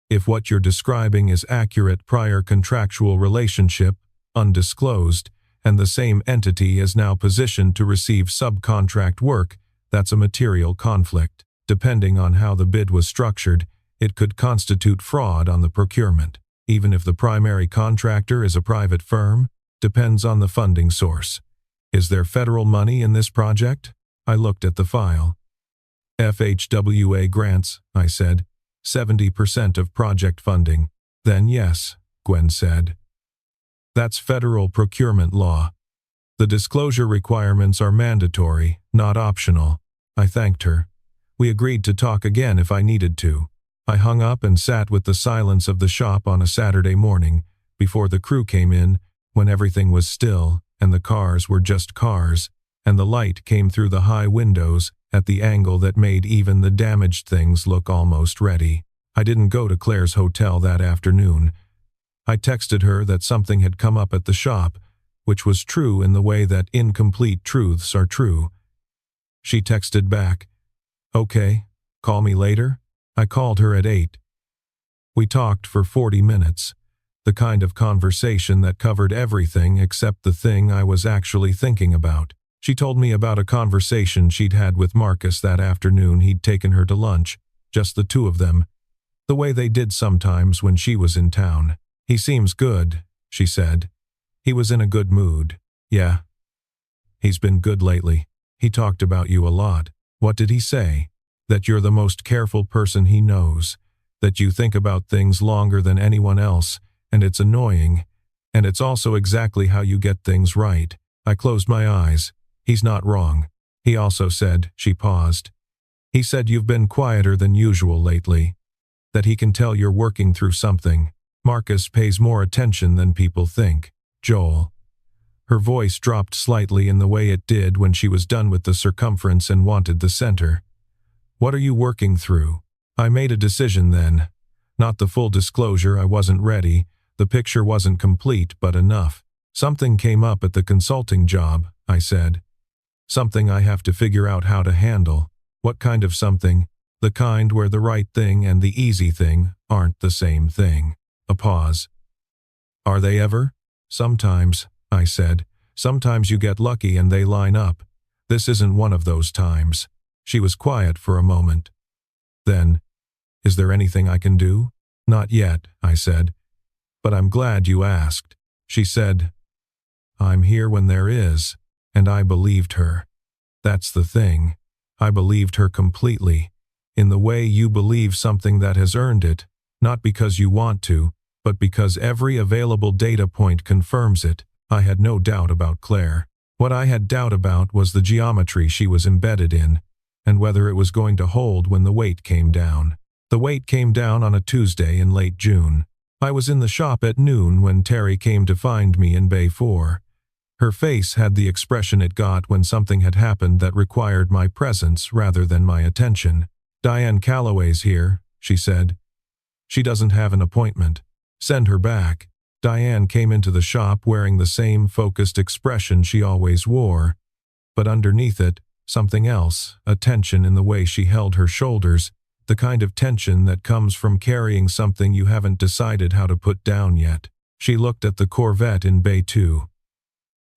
if what you're describing is accurate, prior contractual relationship, undisclosed, and the same entity is now positioned to receive subcontract work, that's a material conflict. Depending on how the bid was structured, it could constitute fraud on the procurement. Even if the primary contractor is a private firm, depends on the funding source. Is there federal money in this project? I looked at the file. FHWA grants, I said. 70% of project funding. Then yes, Gwen said. That's federal procurement law. The disclosure requirements are mandatory, not optional. I thanked her. We agreed to talk again if I needed to. I hung up and sat with the silence of the shop on a Saturday morning, before the crew came in, when everything was still, and the cars were just cars, and the light came through the high windows at the angle that made even the damaged things look almost ready. I didn't go to Claire's hotel that afternoon. I texted her that something had come up at the shop, which was true in the way that incomplete truths are true. She texted back, "Okay, call me later." I called her at 8. We talked for 40 minutes. The kind of conversation that covered everything except the thing I was actually thinking about. She told me about a conversation she'd had with Marcus that afternoon he'd taken her to lunch, just the two of them, the way they did sometimes when she was in town. "He seems good," she said. "He was in a good mood." "Yeah. He's been good lately. He talked about you a lot." "What did he say?" "That you're the most careful person he knows, that you think about things longer than anyone else, and it's annoying, and it's also exactly how you get things right." I closed my eyes. He's not wrong. He also said, she paused. He said you've been quieter than usual lately, that he can tell you're working through something. Marcus pays more attention than people think. Joel. Her voice dropped slightly in the way it did when she was done with the circumference and wanted the center. What are you working through? I made a decision then. Not the full disclosure, I wasn't ready. The picture wasn't complete, but enough. Something came up at the consulting job, I said. Something I have to figure out how to handle. What kind of something? The kind where the right thing and the easy thing aren't the same thing. A pause. Are they ever? Sometimes, I said. Sometimes you get lucky and they line up. This isn't one of those times. She was quiet for a moment. Then, is there anything I can do? Not yet, I said. But I'm glad you asked. She said, I'm here when there is, and I believed her. That's the thing. I believed her completely, in the way you believe something that has earned it, not because you want to, but because every available data point confirms it. I had no doubt about Claire. What I had doubt about was the geometry she was embedded in. and whether it was going to hold when the weight came down. The weight came down on a Tuesday in late June. I was in the shop at noon when Terry came to find me in Bay 4. Her face had the expression it got when something had happened that required my presence rather than my attention. "Diane Calloway's here," she said. "She doesn't have an appointment. Send her back." Diane came into the shop wearing the same focused expression she always wore, but underneath it, something else, a tension in the way she held her shoulders, the kind of tension that comes from carrying something you haven't decided how to put down yet. She looked at the Corvette in Bay 2.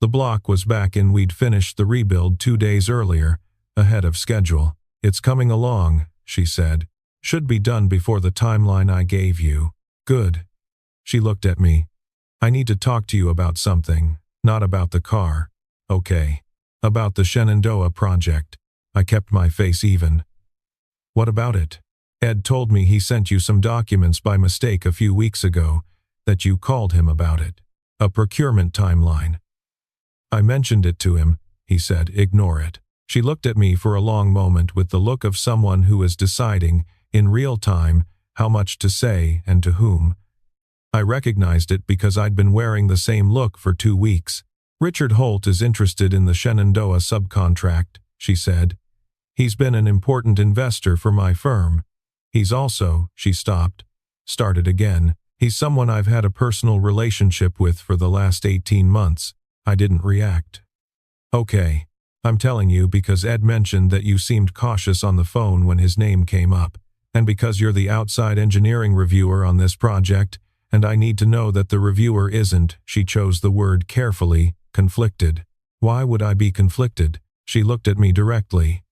The block was back and we'd finished the rebuild 2 days earlier, ahead of schedule. "It's coming along," she said. "Should be done before the timeline I gave you." "Good." She looked at me. "I need to talk to you about something, not about the car." "Okay." "About the Shenandoah project." I kept my face even. "What about it?" "Ed told me he sent you some documents by mistake a few weeks ago, that you called him about it. A procurement timeline." "I mentioned it to him," he said. "Ignore it." She looked at me for a long moment with the look of someone who is deciding, in real time, how much to say and to whom. I recognized it because I'd been wearing the same look for 2 weeks. "Richard Holt is interested in the Shenandoah subcontract," she said. "He's been an important investor for my firm. He's also," she stopped, started again, "he's someone I've had a personal relationship with for the last 18 months. I didn't react. "Okay. I'm telling you because Ed mentioned that you seemed cautious on the phone when his name came up, and because you're the outside engineering reviewer on this project, and I need to know that the reviewer isn't," she chose the word carefully, "conflicted." "Why would I be conflicted?" She looked at me directly.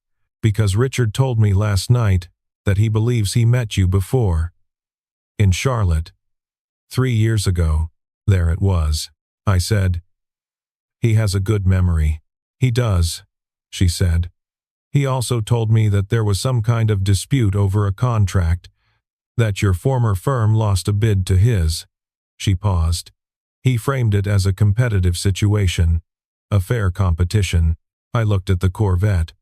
"Because Richard told me last night that he believes he met you before. In Charlotte. 3 years ago. There it was," I said. "He has a good memory." "He does," she said. "He also told me that there was some kind of dispute over a contract, that your former firm lost a bid to his." She paused. "He framed it as a competitive situation, a fair competition." I looked at the Corvette,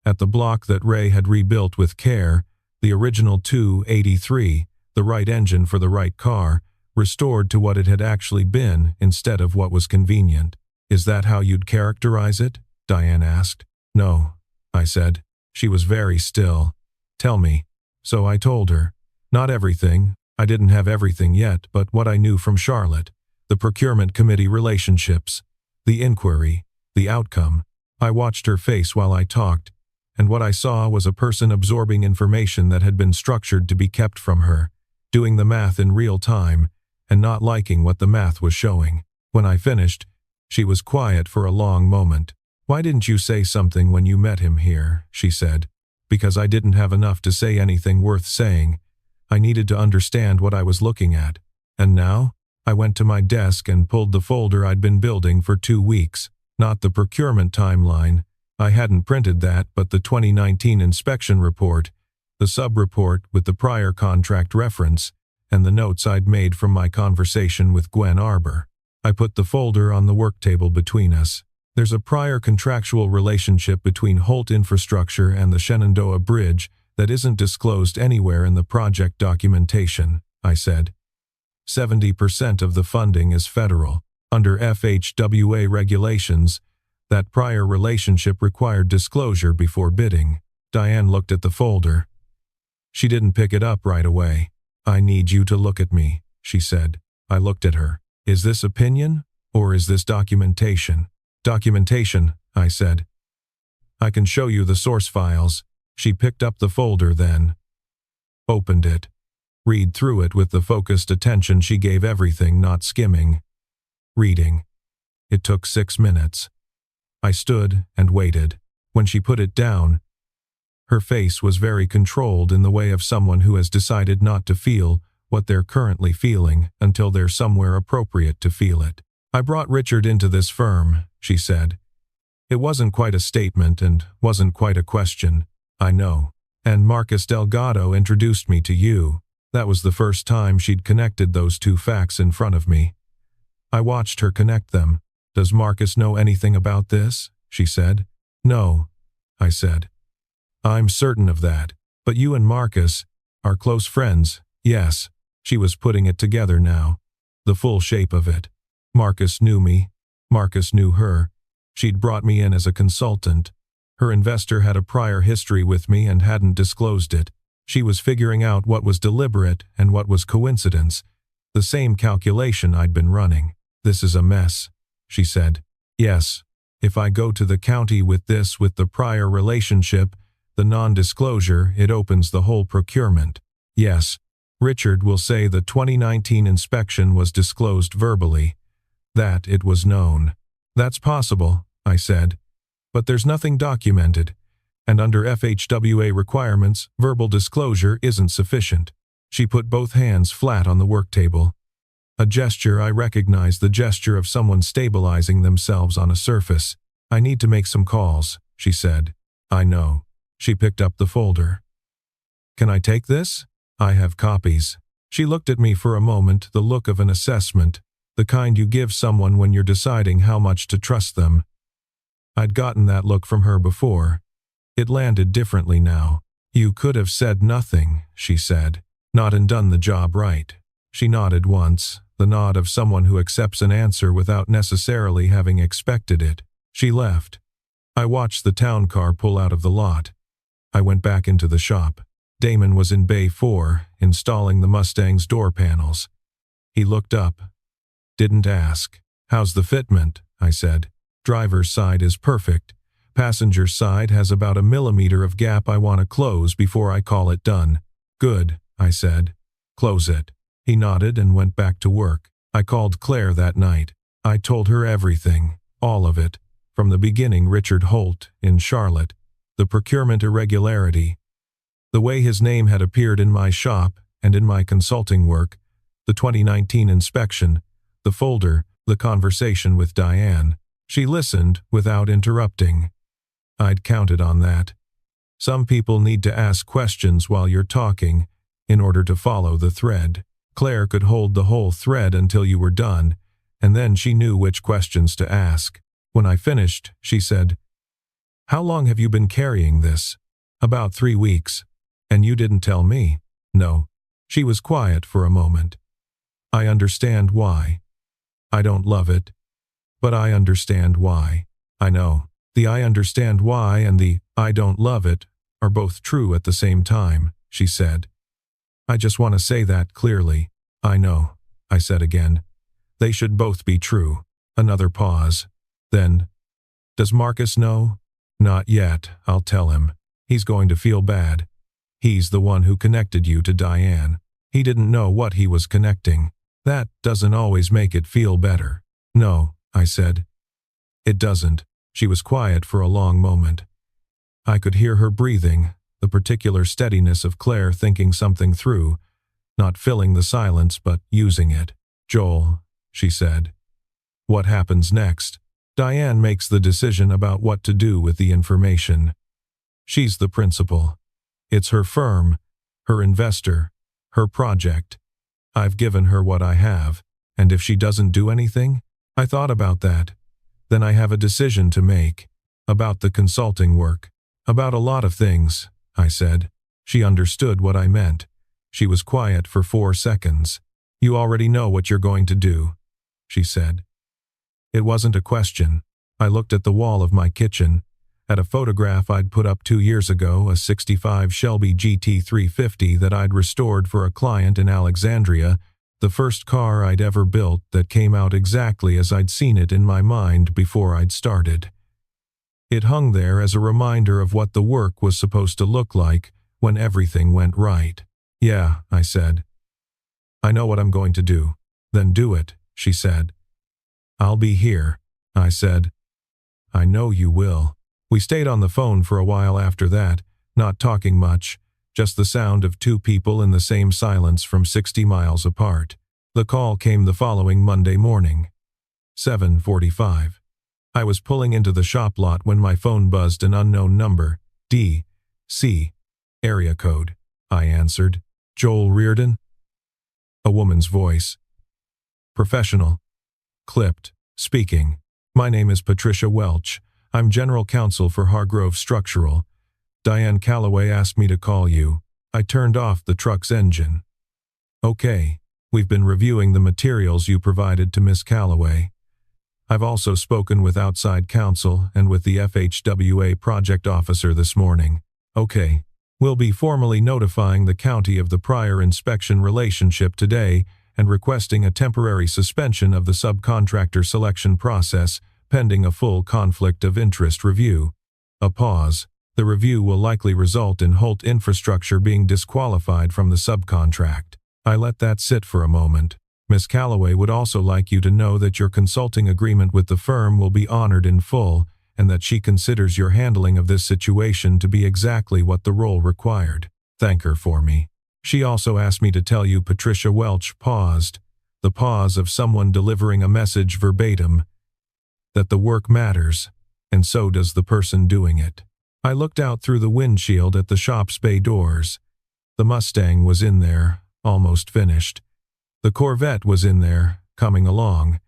at the block that Ray had rebuilt with care, the original 283, the right engine for the right car, restored to what it had actually been instead of what was convenient. "Is that how you'd characterize it?" Diane asked. "No," I said. She was very still. "Tell me." So I told her. Not everything. I didn't have everything yet, but what I knew from Charlotte. The procurement committee relationships. The inquiry. The outcome. I watched her face while I talked, and what I saw was a person absorbing information that had been structured to be kept from her, doing the math in real time, and not liking what the math was showing. When I finished, she was quiet for a long moment. "Why didn't you say something when you met him here?" she said. "Because I didn't have enough to say anything worth saying. I needed to understand what I was looking at. And now?" I went to my desk and pulled the folder I'd been building for 2 weeks. Not the procurement timeline. I hadn't printed that, but the 2019 inspection report, the sub-report with the prior contract reference, and the notes I'd made from my conversation with Gwen Arbor. I put the folder on the work table between us. "There's a prior contractual relationship between Holt Infrastructure and the Shenandoah Bridge that isn't disclosed anywhere in the project documentation," I said. 70% of the funding is federal. Under FHWA regulations, that prior relationship required disclosure before bidding. Diane looked at the folder. She didn't pick it up right away. "I need you to look at me," she said. I looked at her. "Is this opinion, or is this documentation?" "Documentation," I said. "I can show you the source files." She picked up the folder then. Opened it. Read through it with the focused attention she gave everything, not skimming. Reading. It took 6 minutes. I stood and waited. When she put it down, her face was very controlled in the way of someone who has decided not to feel what they're currently feeling until they're somewhere appropriate to feel it. "I brought Richard into this firm," she said. "It wasn't quite a statement and wasn't quite a question, I know. And Marcus Delgado introduced me to you." That was the first time she'd connected those two facts in front of me. I watched her connect them. "Does Marcus know anything about this?" she said. "No," I said. I'm certain of that. But you and Marcus are close friends, yes. She was putting it together now. The full shape of it. Marcus knew me. Marcus knew her. She'd brought me in as a consultant. Her investor had a prior history with me and hadn't disclosed it. She was figuring out what was deliberate and what was coincidence. The same calculation I'd been running. This is a mess, she said. Yes. If I go to the county with the prior relationship, the non-disclosure, it opens the whole procurement. Yes. Richard will say the 2019 inspection was disclosed verbally. That it was known. That's possible, I said. But there's nothing documented. And under FHWA requirements, verbal disclosure isn't sufficient. She put both hands flat on the work table. A gesture I recognized, the gesture of someone stabilizing themselves on a surface. I need to make some calls, she said. I know. She picked up the folder. Can I take this? I have copies. She looked at me for a moment, the look of an assessment, the kind you give someone when you're deciding how much to trust them. I'd gotten that look from her before. It landed differently now. You could have said nothing, she said. Not and done the job right. She nodded once, the nod of someone who accepts an answer without necessarily having expected it. She left. I watched the town car pull out of the lot. I went back into the shop. Damon was in Bay 4, installing the Mustang's door panels. He looked up. Didn't ask. How's the fitment? I said. Driver's side is perfect. Passenger side has about a millimeter of gap I want to close before I call it done. Good, I said. Close it. He nodded and went back to work. I called Claire that night. I told her everything, all of it. From the beginning, Richard Holt, in Charlotte. The procurement irregularity. The way his name had appeared in my shop and in my consulting work. The 2019 inspection. The folder. The conversation with Diane. She listened without interrupting. I'd counted on that. Some people need to ask questions while you're talking in order to follow the thread. Claire could hold the whole thread until you were done, and then she knew which questions to ask. When I finished, she said, How long have you been carrying this? About 3 weeks. And you didn't tell me? No. She was quiet for a moment. I understand why. I don't love it. But I understand why. I know. The I understand why and the I don't love it are both true at the same time, she said. I just want to say that clearly. I know, I said again. They should both be true. Another pause. Then, does Marcus know? Not yet, I'll tell him. He's going to feel bad. He's the one who connected you to Diane. He didn't know what he was connecting. That doesn't always make it feel better. No, I said. It doesn't. She was quiet for a long moment. I could hear her breathing, the particular steadiness of Claire thinking something through, not filling the silence but using it. Joel, she said. What happens next? Diane makes the decision about what to do with the information. She's the principal. It's her firm, her investor, her project. I've given her what I have, and if she doesn't do anything, I thought about that. Then I have a decision to make. About the consulting work. About a lot of things, I said. She understood what I meant. She was quiet for 4 seconds. You already know what you're going to do, she said. It wasn't a question. I looked at the wall of my kitchen, at a photograph I'd put up 2 years ago, a 65 Shelby GT350 that I'd restored for a client in Alexandria, the first car I'd ever built that came out exactly as I'd seen it in my mind before I'd started. It hung there as a reminder of what the work was supposed to look like when everything went right. Yeah, I said. I know what I'm going to do. Then do it, she said. I'll be here, I said. I know you will. We stayed on the phone for a while after that, not talking much, just the sound of 2 people in the same silence from 60 miles apart. The call came the following Monday morning. 7:45. I was pulling into the shop lot when my phone buzzed an unknown number. D.C. Area code. I answered. Joel Reardon? A woman's voice. Professional. Clipped. Speaking. My name is Patricia Welch. I'm General Counsel for Hargrove Structural. Diane Calloway asked me to call you. I turned off the truck's engine. Okay, we've been reviewing the materials you provided to Miss Calloway. I've also spoken with outside counsel and with the FHWA project officer this morning. Okay, we'll be formally notifying the county of the prior inspection relationship today and requesting a temporary suspension of the subcontractor selection process pending a full conflict of interest review. A pause. The review will likely result in Holt Infrastructure being disqualified from the subcontract. I let that sit for a moment. Miss Calloway would also like you to know that your consulting agreement with the firm will be honored in full and that she considers your handling of this situation to be exactly what the role required. Thank her for me. She also asked me to tell you Patricia Welch paused, the pause of someone delivering a message verbatim, that the work matters, and so does the person doing it. I looked out through the windshield at the shop's bay doors. The Mustang was in there, almost finished. The Corvette was in there, coming along.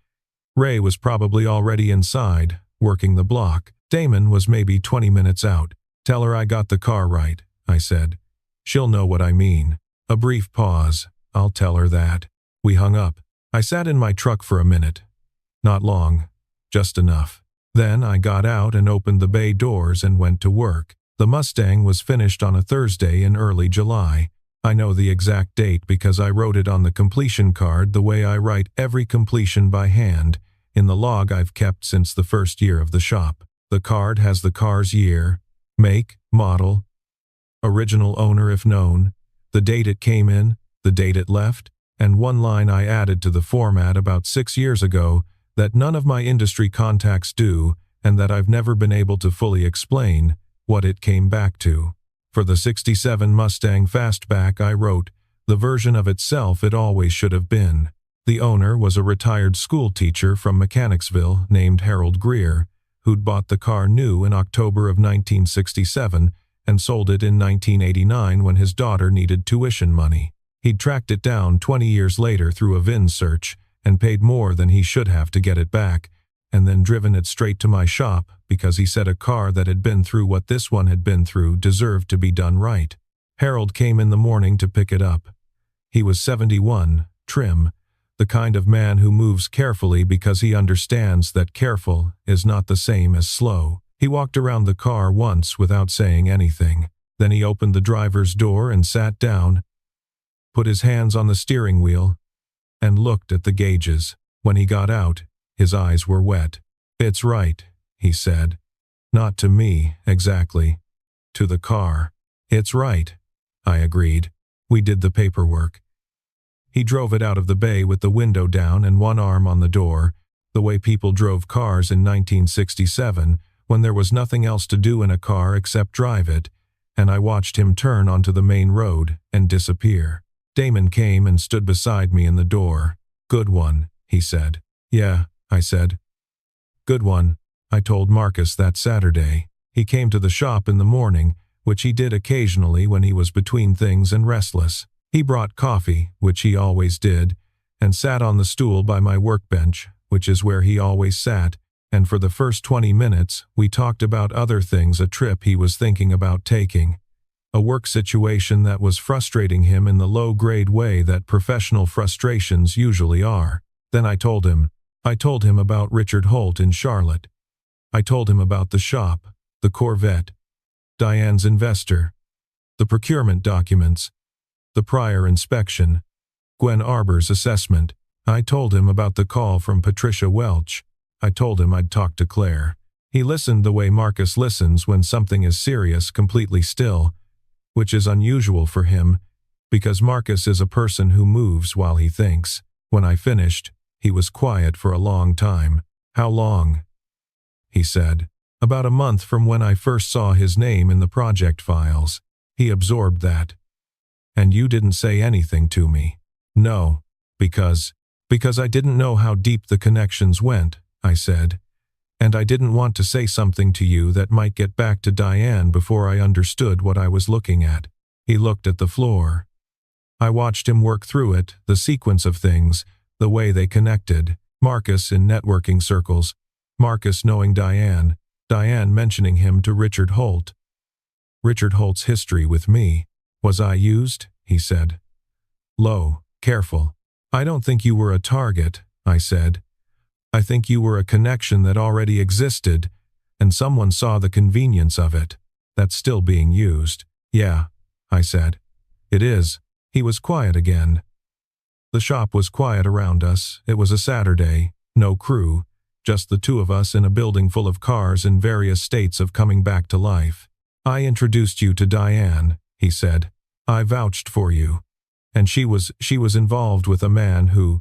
Ray was probably already inside, working the block. Damon was maybe 20 minutes out. Tell her I got the car right, I said. She'll know what I mean. A brief pause. I'll tell her that. We hung up. I sat in my truck for a minute. Not long. Just enough. Then I got out and opened the bay doors and went to work. The Mustang was finished on a Thursday in early July. I know the exact date because I wrote it on the completion card the way I write every completion by hand, in the log I've kept since the first year of the shop. The card has the car's year, make, model, original owner if known, the date it came in, the date it left, and one line I added to the format about 6 years ago that none of my industry contacts do and that I've never been able to fully explain, what it came back to. For the 67 Mustang Fastback I wrote, the version of itself it always should have been. The owner was a retired school teacher from Mechanicsville named Harold Greer, who'd bought the car new in October of 1967 and sold it in 1989 when his daughter needed tuition money. He'd tracked it down 20 years later through a VIN search and paid more than he should have to get it back, and then driven it straight to my shop because he said a car that had been through what this one had been through deserved to be done right. Harold came in the morning to pick it up. He was 71, trim, the kind of man who moves carefully because he understands that careful is not the same as slow. He walked around the car once without saying anything. Then he opened the driver's door and sat down, put his hands on the steering wheel, and looked at the gauges. When he got out, his eyes were wet. "It's right," he said. "Not to me, exactly. To the car." "It's right," I agreed. We did the paperwork. He drove it out of the bay with the window down and one arm on the door, the way people drove cars in 1967, when there was nothing else to do in a car except drive it, and I watched him turn onto the main road and disappear. Damon came and stood beside me in the door. "Good one," he said. "Yeah," I said. "Good one." I told Marcus that Saturday. He came to the shop in the morning, which he did occasionally when he was between things and restless. He brought coffee, which he always did, and sat on the stool by my workbench, which is where he always sat, and for the first 20 minutes we talked about other things, a trip he was thinking about taking, a work situation that was frustrating him in the low-grade way that professional frustrations usually are. Then I told him about Richard Holt in Charlotte. I told him about the shop, the Corvette, Diane's investor, the procurement documents, the prior inspection, Gwen Arbor's assessment. I told him about the call from Patricia Welch. I told him I'd talked to Claire. He listened the way Marcus listens when something is serious, completely still, which is unusual for him, because Marcus is a person who moves while he thinks. When I finished, he was quiet for a long time. "How long?" he said. "About a month from when I first saw his name in the project files." He absorbed that. "And you didn't say anything to me?" "No, because I didn't know how deep the connections went," I said. "And I didn't want to say something to you that might get back to Diane before I understood what I was looking at." He looked at the floor. I watched him work through it, the sequence of things, the way they connected. Marcus in networking circles, Marcus knowing Diane, Diane mentioning him to Richard Holt. Richard Holt's history with me. Was I used? He said. Low, careful. I don't think you were a target, I said. I think you were a connection that already existed, and someone saw the convenience of it. That's still being used. Yeah, I said. It is. He was quiet again. The shop was quiet around us. It was a Saturday, no crew, just the two of us in a building full of cars in various states of coming back to life. I introduced you to Diane, he said. I vouched for you. And she was involved with a man who…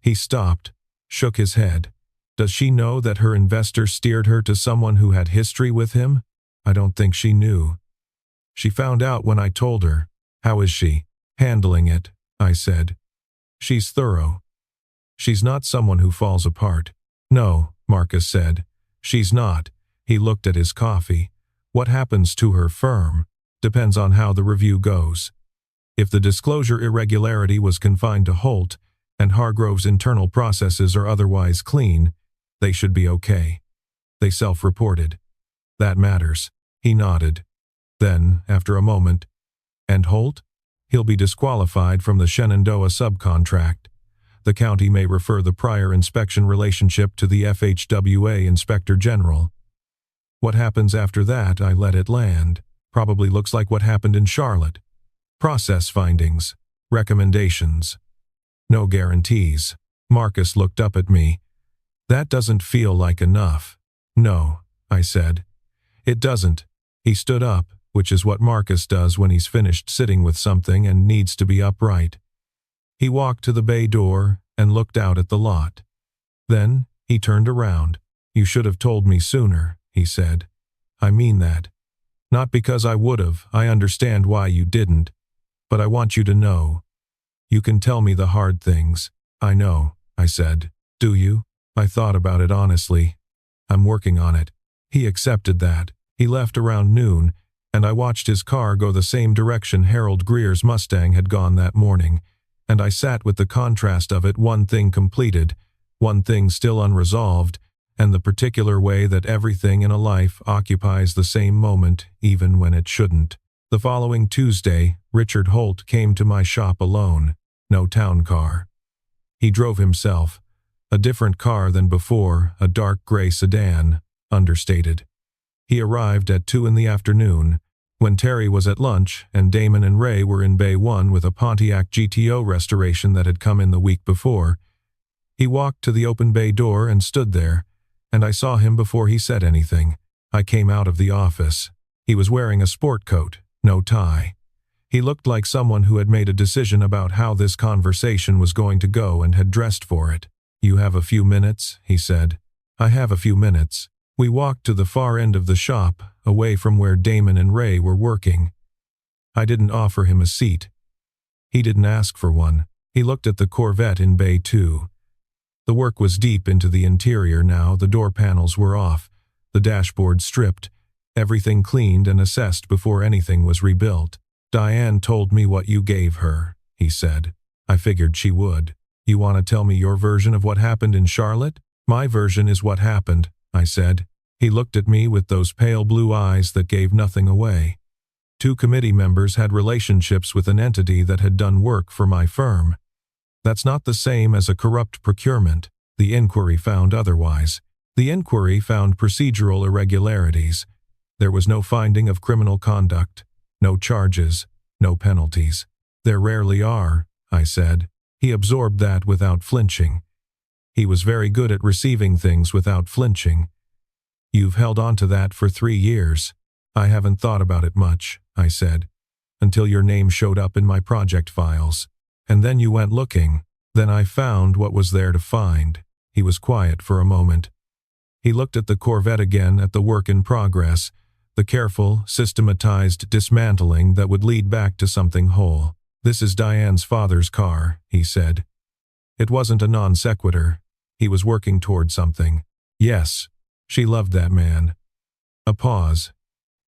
He stopped, shook his head. Does she know that her investor steered her to someone who had history with him? I don't think she knew. She found out when I told her. How is she handling it? I said. She's thorough. She's not someone who falls apart. No, Marcus said. She's not. He looked at his coffee. What happens to her firm depends on how the review goes. If the disclosure irregularity was confined to Holt, and Hargrove's internal processes are otherwise clean, they should be okay. They self-reported. That matters. He nodded. Then, after a moment, and Holt? He'll be disqualified from the Shenandoah subcontract. The county may refer the prior inspection relationship to the FHWA Inspector General. What happens after that, I let it land. Probably looks like what happened in Charlotte. Process findings. Recommendations. No guarantees. Marcus looked up at me. That doesn't feel like enough. No, I said. It doesn't. He stood up, which is what Marcus does when he's finished sitting with something and needs to be upright. He walked to the bay door and looked out at the lot. Then he turned around. You should have told me sooner, he said. I mean that. Not because I would have, I understand why you didn't. But I want you to know. You can tell me the hard things. I know, I said. Do you? I thought about it honestly. I'm working on it. He accepted that. He left around noon, and I watched his car go the same direction Harold Greer's Mustang had gone that morning, and I sat with the contrast of it, one thing completed, one thing still unresolved, and the particular way that everything in a life occupies the same moment even when it shouldn't. The following Tuesday, Richard Holt came to my shop alone. No town car. He drove himself. A different car than before, a dark gray sedan, understated. He arrived at 2 in the afternoon, when Terry was at lunch and Damon and Ray were in Bay 1 with a Pontiac GTO restoration that had come in the week before. He walked to the open bay door and stood there, and I saw him before he said anything. I came out of the office. He was wearing a sport coat, no tie. He looked like someone who had made a decision about how this conversation was going to go and had dressed for it. You have a few minutes, he said. I have a few minutes. We walked to the far end of the shop, away from where Damon and Ray were working. I didn't offer him a seat. He didn't ask for one. He looked at the Corvette in Bay 2. The work was deep into the interior now. The door panels were off, the dashboard stripped, everything cleaned and assessed before anything was rebuilt. Diane told me what you gave her, he said. I figured she would. You want to tell me your version of what happened in Charlotte? My version is what happened, I said. He looked at me with those pale blue eyes that gave nothing away. 2 committee members had relationships with an entity that had done work for my firm. That's not the same as a corrupt procurement. The inquiry found otherwise. The inquiry found procedural irregularities. There was no finding of criminal conduct, no charges, no penalties. There rarely are, I said. He absorbed that without flinching. He was very good at receiving things without flinching. You've held on to that for 3 years. I haven't thought about it much, I said, until your name showed up in my project files. And then you went looking. Then I found what was there to find. He was quiet for a moment. He looked at the Corvette again, at the work in progress, the careful, systematized dismantling that would lead back to something whole. This is Diane's father's car, he said. It wasn't a non sequitur. He was working toward something. Yes, she loved that man. A pause.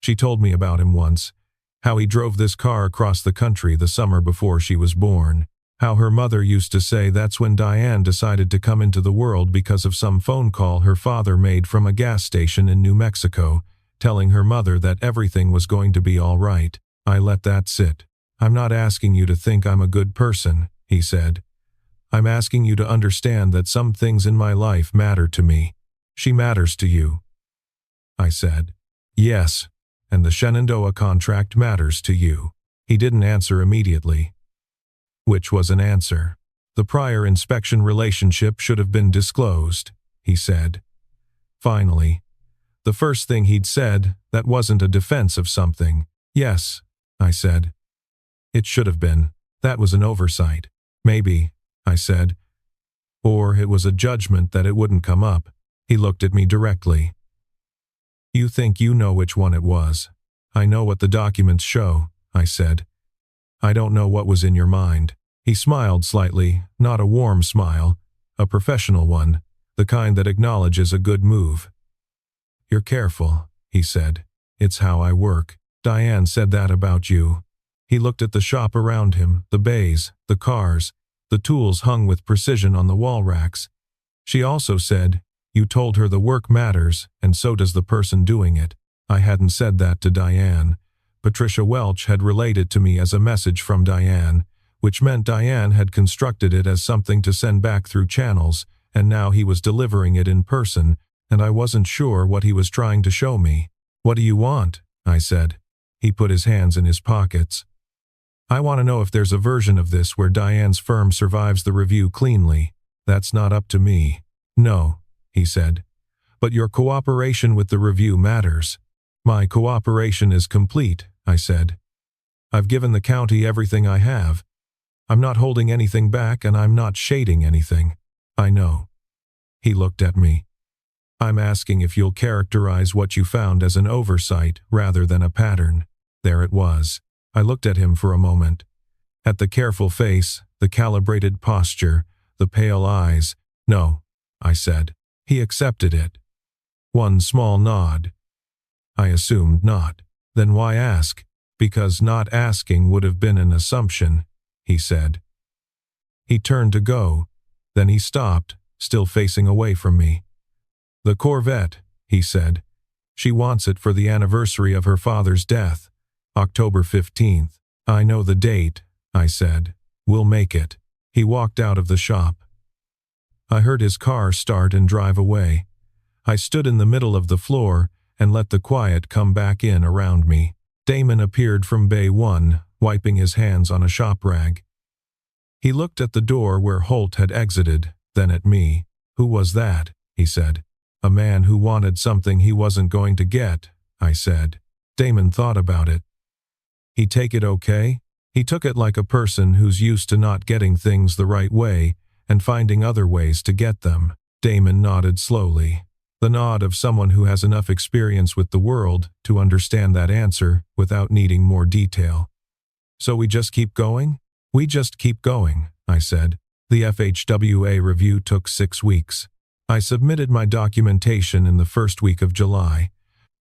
She told me about him once, how he drove this car across the country the summer before she was born, how her mother used to say that's when Diane decided to come into the world because of some phone call her father made from a gas station in New Mexico, telling her mother that everything was going to be all right. I let that sit. I'm not asking you to think I'm a good person, he said. I'm asking you to understand that some things in my life matter to me. She matters to you. I said, yes, and the Shenandoah contract matters to you. He didn't answer immediately. Which was an answer. The prior inspection relationship should have been disclosed, he said. Finally, the first thing he'd said that wasn't a defense of something. Yes, I said. It should have been. That was an oversight. Maybe, I said. Or it was a judgment that it wouldn't come up. He looked at me directly. You think you know which one it was. I know what the documents show, I said. I don't know what was in your mind. He smiled slightly, not a warm smile, a professional one, the kind that acknowledges a good move. You're careful, he said. It's how I work. Diane said that about you. He looked at the shop around him, the bays, the cars, the tools hung with precision on the wall racks. She also said, you told her the work matters, and so does the person doing it. I hadn't said that to Diane. Patricia Welch had relayed it to me as a message from Diane, which meant Diane had constructed it as something to send back through channels, and now he was delivering it in person, and I wasn't sure what he was trying to show me. What do you want? I said. He put his hands in his pockets. I want to know if there's a version of this where Diane's firm survives the review cleanly. That's not up to me. No, he said. But your cooperation with the review matters. My cooperation is complete, I said. I've given the county everything I have. I'm not holding anything back and I'm not shading anything. I know. He looked at me. I'm asking if you'll characterize what you found as an oversight rather than a pattern. There it was. I looked at him for a moment. At the careful face, the calibrated posture, the pale eyes. No, I said. He accepted it. One small nod. I assumed not. Then why ask? Because not asking would have been an assumption, he said. He turned to go. Then he stopped, still facing away from me. The Corvette, he said. She wants it for the anniversary of her father's death, October 15th. I know the date, I said. We'll make it. He walked out of the shop. I heard his car start and drive away. I stood in the middle of the floor and let the quiet come back in around me. Damon appeared from Bay 1, wiping his hands on a shop rag. He looked at the door where Holt had exited, then at me. Who was that? He said. A man who wanted something he wasn't going to get, I said. Damon thought about it. He take it okay? He took it like a person who's used to not getting things the right way and finding other ways to get them. Damon nodded slowly. The nod of someone who has enough experience with the world to understand that answer without needing more detail. So we just keep going? We just keep going, I said. The FHWA review took 6 weeks. I submitted my documentation in the first week of July.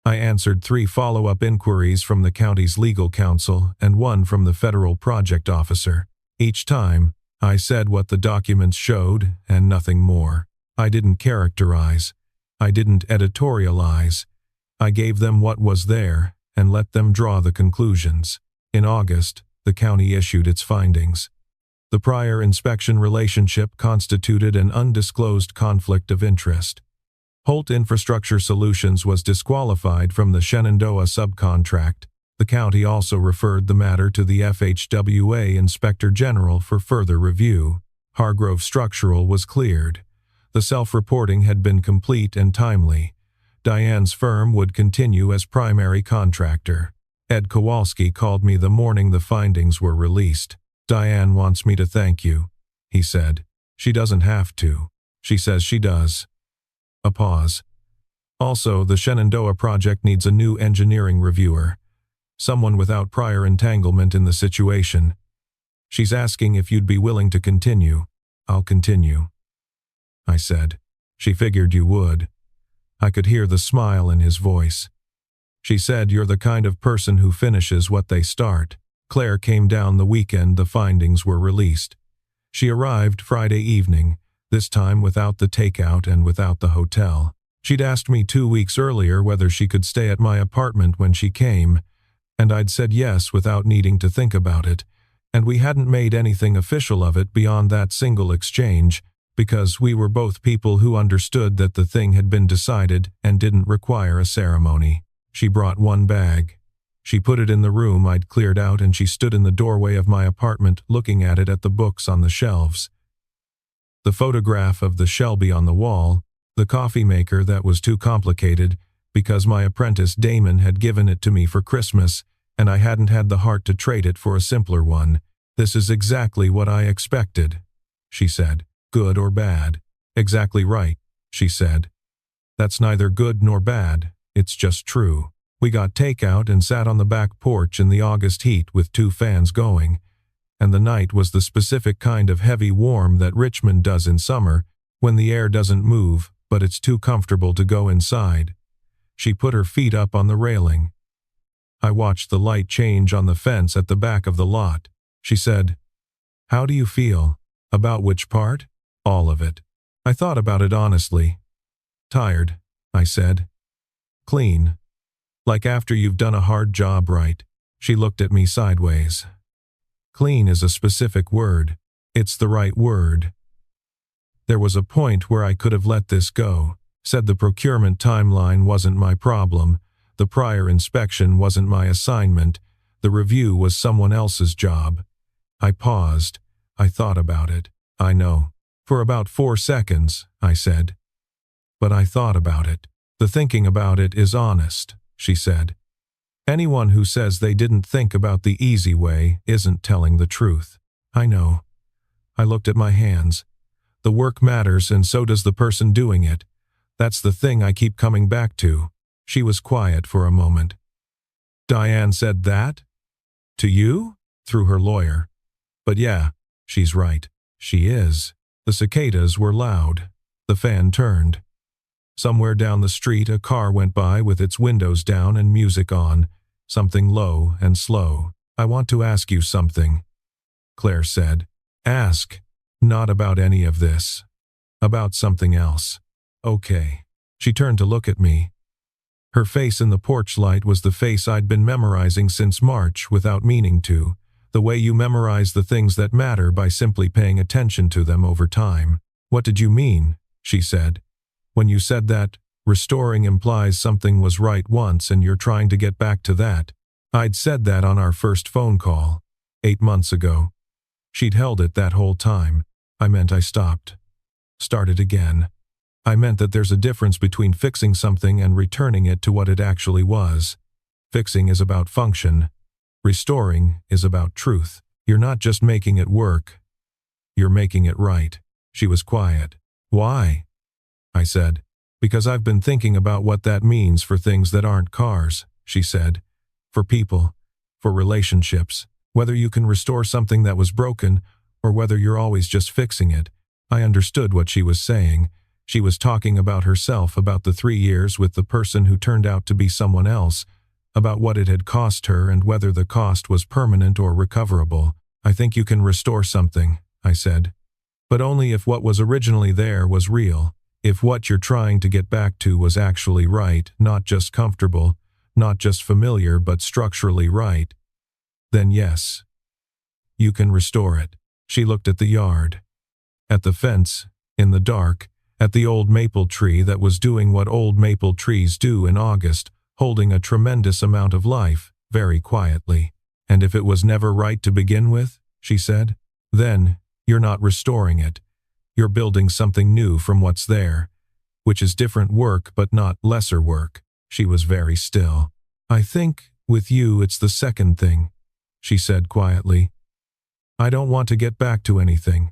I answered 3 follow-up inquiries from the county's legal counsel and 1 from the federal project officer. Each time, I said what the documents showed and nothing more. I didn't characterize. I didn't editorialize. I gave them what was there and let them draw the conclusions. In August, the county issued its findings. The prior inspection relationship constituted an undisclosed conflict of interest. Holt Infrastructure Solutions was disqualified from the Shenandoah subcontract. The county also referred the matter to the FHWA Inspector General for further review. Hargrove Structural was cleared. The self-reporting had been complete and timely. Diane's firm would continue as primary contractor. Ed Kowalski called me the morning the findings were released. Diane wants me to thank you, he said. She doesn't have to. She says she does. A pause. Also, the Shenandoah project needs a new engineering reviewer. Someone without prior entanglement in the situation. She's asking if you'd be willing to continue. I'll continue, I said. She figured you would. I could hear the smile in his voice. She said you're the kind of person who finishes what they start. Claire came down the weekend the findings were released. She arrived Friday evening, this time without the takeout and without the hotel. She'd asked me 2 weeks earlier whether she could stay at my apartment when she came, and I'd said yes without needing to think about it, and we hadn't made anything official of it beyond that single exchange, because we were both people who understood that the thing had been decided and didn't require a ceremony. She brought one bag. She put it in the room I'd cleared out, and she stood in the doorway of my apartment looking at it at the books on the shelves. The photograph of the Shelby on the wall, the coffee maker that was too complicated because my apprentice Damon had given it to me for Christmas, and I hadn't had the heart to trade it for a simpler one. This is exactly what I expected, she said. Good or bad? Exactly right, she said. That's neither good nor bad, it's just true. We got takeout and sat on the back porch in the August heat with 2 fans going, and the night was the specific kind of heavy warm that Richmond does in summer, when the air doesn't move, but it's too comfortable to go inside. She put her feet up on the railing. I watched the light change on the fence at the back of the lot. She said, "How do you feel? About which part?" "All of it." I thought about it honestly. "Tired," I said. "Clean. Like after you've done a hard job right." She looked at me sideways. Clean is a specific word. It's the right word. There was a point where I could have let this go, said the procurement timeline wasn't my problem, the prior inspection wasn't my assignment, the review was someone else's job. I paused. I thought about it. "I know. For about 4 seconds," I said. "But I thought about it. The thinking about it is honest," she said. "Anyone who says they didn't think about the easy way isn't telling the truth." "I know." I looked at my hands. The work matters, and so does the person doing it. That's the thing I keep coming back to. She was quiet for a moment. "Diane said that? To you?" Through her lawyer. "But yeah, she's right. She is." The cicadas were loud. The fan turned. Somewhere down the street a car went by with its windows down and music on, something low and slow. "I want to ask you something," Claire said. "Ask. Not about any of this. About something else." "Okay." She turned to look at me. Her face in the porch light was the face I'd been memorizing since March without meaning to, the way you memorize the things that matter by simply paying attention to them over time. "What did you mean?" she said. "When you said that, restoring implies something was right once and you're trying to get back to that." I'd said that on our first phone call, 8 months ago. She'd held it that whole time. I meant I stopped. Started again. I meant that there's a difference between fixing something and returning it to what it actually was. Fixing is about function. Restoring is about truth. You're not just making it work. You're making it right. She was quiet. "Why?" I said. "Because I've been thinking about what that means for things that aren't cars," she said. "For people. For relationships. Whether you can restore something that was broken, or whether you're always just fixing it." I understood what she was saying. She was talking about herself, about the 3 years with the person who turned out to be someone else, about what it had cost her and whether the cost was permanent or recoverable. "I think you can restore something," I said. "But only if what was originally there was real. If what you're trying to get back to was actually right, not just comfortable, not just familiar but structurally right. Then yes, you can restore it." She looked at the yard. At the fence, in the dark, at the old maple tree that was doing what old maple trees do in August, holding a tremendous amount of life, very quietly. "And if it was never right to begin with," she said, "then you're not restoring it. You're building something new from what's there, which is different work but not lesser work." She was very still. "I think, with you, it's the second thing," she said quietly. "I don't want to get back to anything.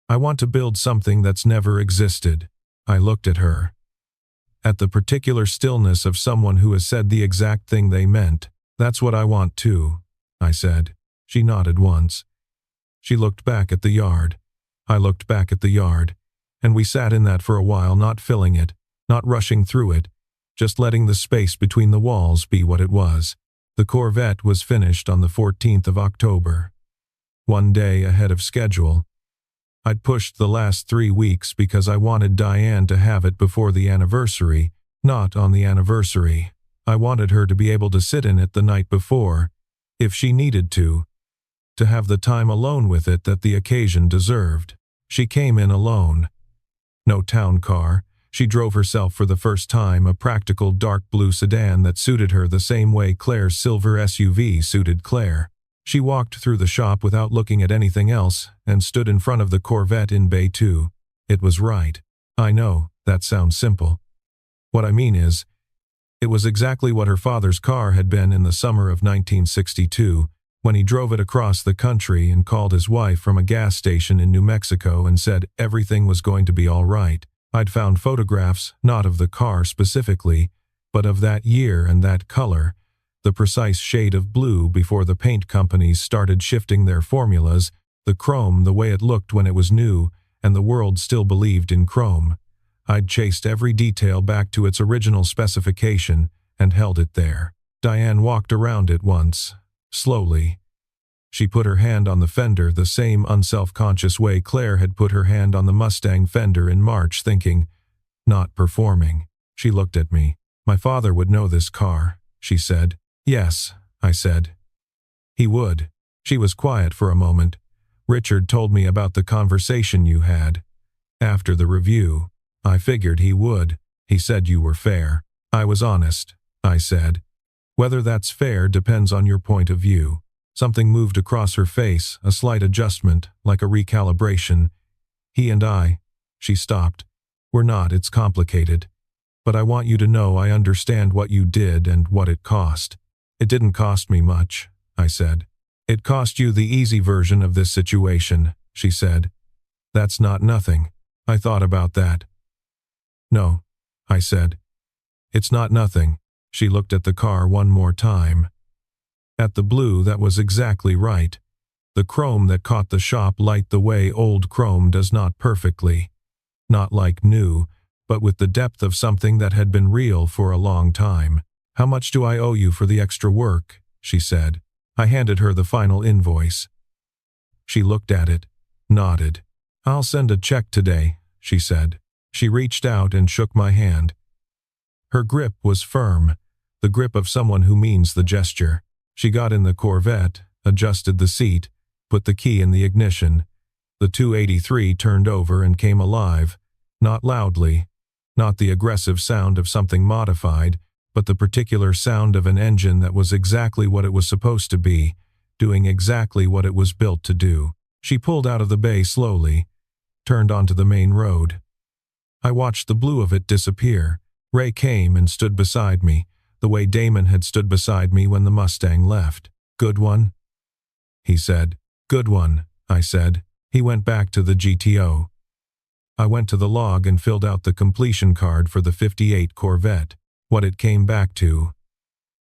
I want to build something that's never existed." I looked at her. At the particular stillness of someone who has said the exact thing they meant. "That's what I want too," I said. She nodded once. She looked back at the yard. I looked back at the yard, and we sat in that for a while, not filling it, not rushing through it, just letting the space between the walls be what it was. The Corvette was finished on the 14th of October. 1 day ahead of schedule. I'd pushed the last 3 weeks because I wanted Diane to have it before the anniversary, not on the anniversary. I wanted her to be able to sit in it the night before, if she needed to have the time alone with it that the occasion deserved. She came in alone. No town car. She drove herself for the first time, a practical dark blue sedan that suited her the same way Claire's silver SUV suited Claire. She walked through the shop without looking at anything else and stood in front of the Corvette in Bay 2. It was right. I know, that sounds simple. What I mean is, it was exactly what her father's car had been in the summer of 1962, when he drove it across the country and called his wife from a gas station in New Mexico and said everything was going to be all right. I'd found photographs, not of the car specifically, but of that year and that color, the precise shade of blue before the paint companies started shifting their formulas, the chrome the way it looked when it was new, and the world still believed in chrome. I'd chased every detail back to its original specification and held it there. Diane walked around it once, slowly. She put her hand on the fender the same unself-conscious way Claire had put her hand on the Mustang fender in March, thinking, not performing. She looked at me. My father would know this car, she said. Yes, I said. He would. She was quiet for a moment. Richard told me about the conversation you had. After the review, I figured he would. He said you were fair. I was honest, I said. Whether that's fair depends on your point of view. Something moved across her face, a slight adjustment, like a recalibration. He and I, she stopped. We're not, it's complicated. But I want you to know I understand what you did and what it cost. It didn't cost me much, I said. It cost you the easy version of this situation, she said. That's not nothing. I thought about that. No, I said. It's not nothing. She looked at the car one more time. At the blue that was exactly right. The chrome that caught the shop light the way old chrome does not perfectly. Not like new, but with the depth of something that had been real for a long time. How much do I owe you for the extra work? She said. I handed her the final invoice. She looked at it, nodded. I'll send a check today, she said. She reached out and shook my hand. Her grip was firm, the grip of someone who means the gesture. She got in the Corvette, adjusted the seat, put the key in the ignition. The 283 turned over and came alive, not loudly, not the aggressive sound of something modified, but the particular sound of an engine that was exactly what it was supposed to be, doing exactly what it was built to do. She pulled out of the bay slowly, turned onto the main road. I watched the blue of it disappear. Ray came and stood beside me, the way Damon had stood beside me when the Mustang left. Good one? He said. Good one, I said. He went back to the GTO. I went to the log and filled out the completion card for the '58 Corvette, what it came back to.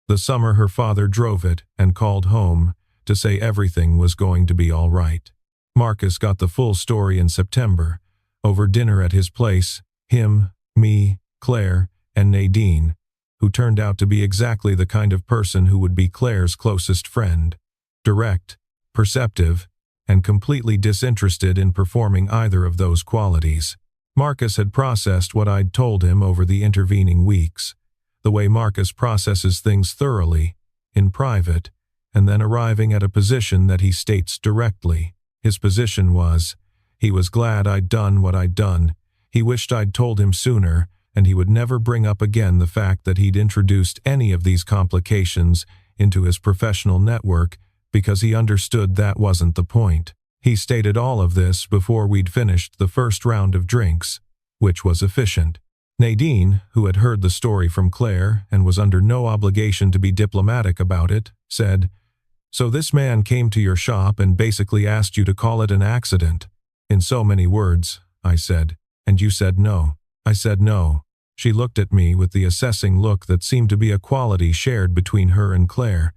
The summer her father drove it and called home to say everything was going to be all right. Marcus got the full story in September, over dinner at his place, him, me, Claire, and Nadine, who turned out to be exactly the kind of person who would be Claire's closest friend. Direct, perceptive, and completely disinterested in performing either of those qualities. Marcus had processed what I'd told him over the intervening weeks, the way Marcus processes things thoroughly, in private, and then arriving at a position that he states directly. His position was, he was glad I'd done what I'd done, he wished I'd told him sooner, and he would never bring up again the fact that he'd introduced any of these complications into his professional network because he understood that wasn't the point. He stated all of this before we'd finished the first round of drinks, which was efficient. Nadine, who had heard the story from Claire and was under no obligation to be diplomatic about it, said, "So this man came to your shop and basically asked you to call it an accident." "In so many words," I said. "And you said no." I said no. She looked at me with the assessing look that seemed to be a quality shared between her and Claire.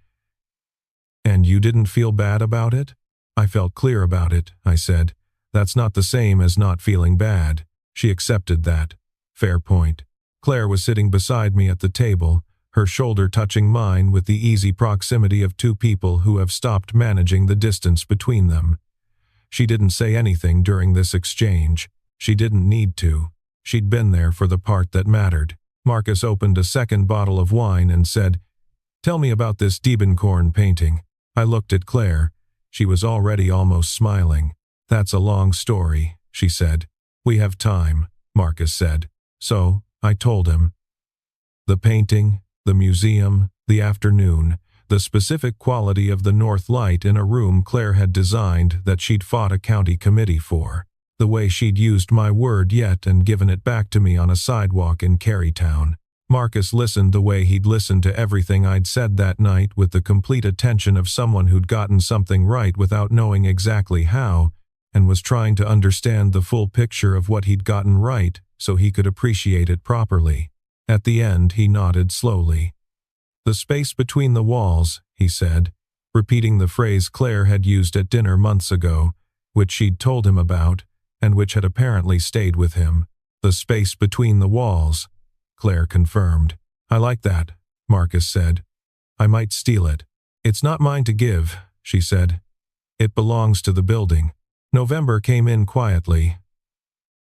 "And you didn't feel bad about it?" "I felt clear about it," I said. "That's not the same as not feeling bad." She accepted that. Fair point. Claire was sitting beside me at the table, her shoulder touching mine with the easy proximity of two people who have stopped managing the distance between them. She didn't say anything during this exchange. She didn't need to. She'd been there for the part that mattered. Marcus opened a second bottle of wine and said, "Tell me about this Diebenkorn painting." I looked at Claire. She was already almost smiling. "That's a long story," she said. "We have time," Marcus said. So, I told him. The painting, the museum, the afternoon, the specific quality of the north light in a room Claire had designed that she'd fought a county committee for. The way she'd used my word yet and given it back to me on a sidewalk in Carytown. Marcus listened the way he'd listened to everything I'd said that night, with the complete attention of someone who'd gotten something right without knowing exactly how, and was trying to understand the full picture of what he'd gotten right so he could appreciate it properly. At the end, he nodded slowly. "The space between the walls," he said, repeating the phrase Claire had used at dinner months ago, which she'd told him about, and which had apparently stayed with him. "The space between the walls," Claire confirmed. "I like that," Marcus said. "I might steal it." "It's not mine to give," she said. "It belongs to the building." November came in quietly,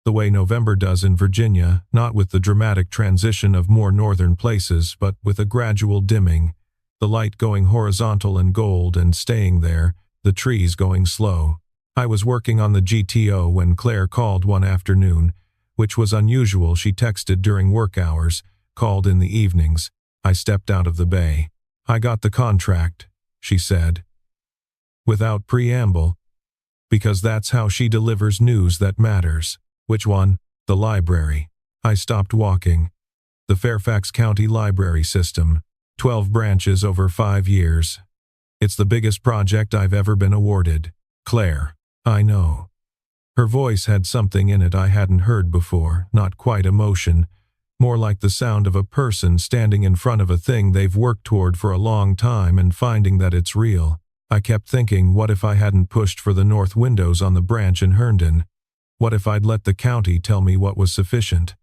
the way November does in Virginia, not with the dramatic transition of more northern places, but with a gradual dimming, the light going horizontal and gold and staying there, the trees going slow. I was working on the GTO when Claire called one afternoon, which was unusual. She texted during work hours, called in the evenings. I stepped out of the bay. "I got the contract," she said, without preamble, because that's how she delivers news that matters. "Which one?" "The library." I stopped walking. "The Fairfax County Library System. 12 branches over 5 years. It's the biggest project I've ever been awarded." "Claire." "I know." Her voice had something in it I hadn't heard before, not quite emotion, more like the sound of a person standing in front of a thing they've worked toward for a long time and finding that it's real. I kept thinking, what if I hadn't pushed for the north windows on the branch in Herndon? What if I'd let the county tell me what was sufficient?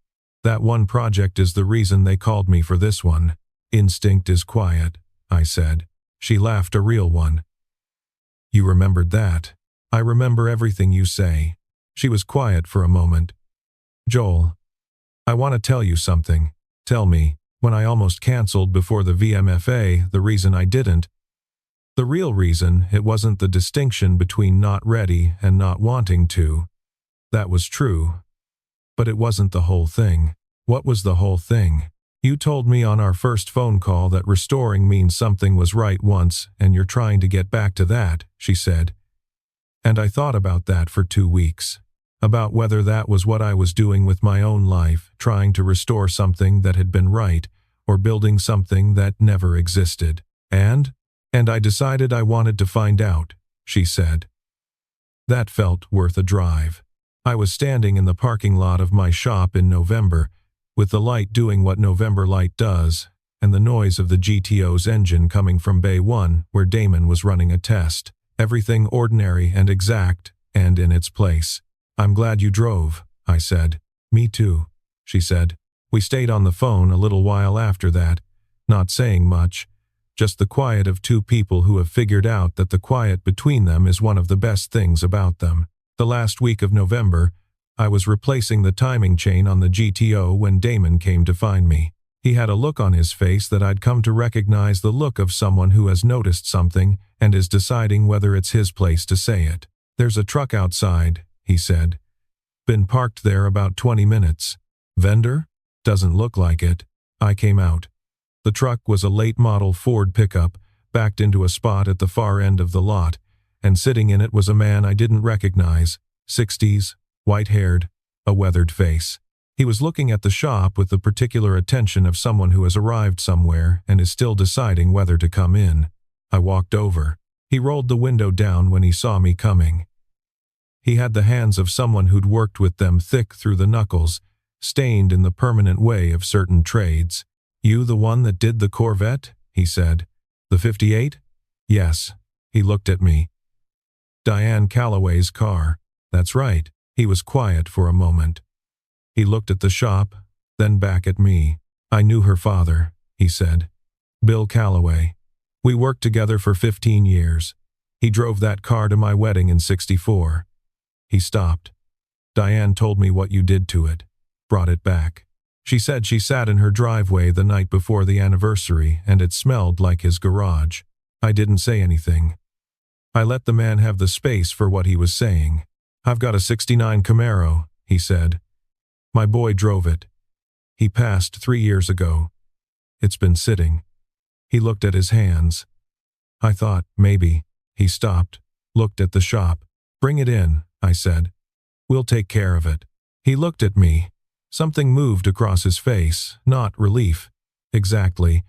That one project is the reason they called me for this one. "Instinct is quiet," I said. She laughed, a real one. "You remembered that?" "I remember everything you say." She was quiet for a moment. "Joel, I want to tell you something." "Tell me." "When I almost canceled before the VMFA, the reason I didn't, the real reason, it wasn't the distinction between not ready and not wanting to. That was true. But it wasn't the whole thing." "What was the whole thing?" "You told me on our first phone call that restoring means something was right once and you're trying to get back to that," she said. And I thought about that for 2 weeks. About whether that was what I was doing with my own life, trying to restore something that had been right, or building something that never existed. And I decided I wanted to find out," she said. That felt worth a drive. I was standing in the parking lot of my shop in November, with the light doing what November light does, and the noise of the GTO's engine coming from Bay 1, where Damon was running a test. Everything ordinary and exact, and in its place. "I'm glad you drove," I said. "Me too," she said. We stayed on the phone a little while after that, not saying much, just the quiet of two people who have figured out that the quiet between them is one of the best things about them. The last week of November, I was replacing the timing chain on the GTO when Damon came to find me. He had a look on his face that I'd come to recognize, the look of someone who has noticed something and is deciding whether it's his place to say it. "There's a truck outside," he said. "Been parked there about 20 minutes. Vendor? Doesn't look like it." I came out. The truck was a late model Ford pickup, backed into a spot at the far end of the lot, and sitting in it was a man I didn't recognize, 60s, white-haired, a weathered face. He was looking at the shop with the particular attention of someone who has arrived somewhere and is still deciding whether to come in. I walked over. He rolled the window down when he saw me coming. He had the hands of someone who'd worked with them thick through the knuckles, stained in the permanent way of certain trades. "You the one that did the Corvette?" he said. "The 58? "Yes." He looked at me. "Diane Calloway's car." "That's right." He was quiet for a moment. He looked at the shop, then back at me. "I knew her father," he said. "Bill Calloway. We worked together for 15 years. He drove that car to my wedding in '64. He stopped. Diane told me what you did to it. Brought it back. She said she sat in her driveway the night before the anniversary and it smelled like his garage. I didn't say anything. I let the man have the space for what he was saying. I've got a '69 Camaro, he said. My boy drove it. He passed 3 years ago. It's been sitting. He looked at his hands. I thought, maybe. He stopped, looked at the shop. Bring it in, I said. We'll take care of it. He looked at me. Something moved across his face, not relief. Exactly.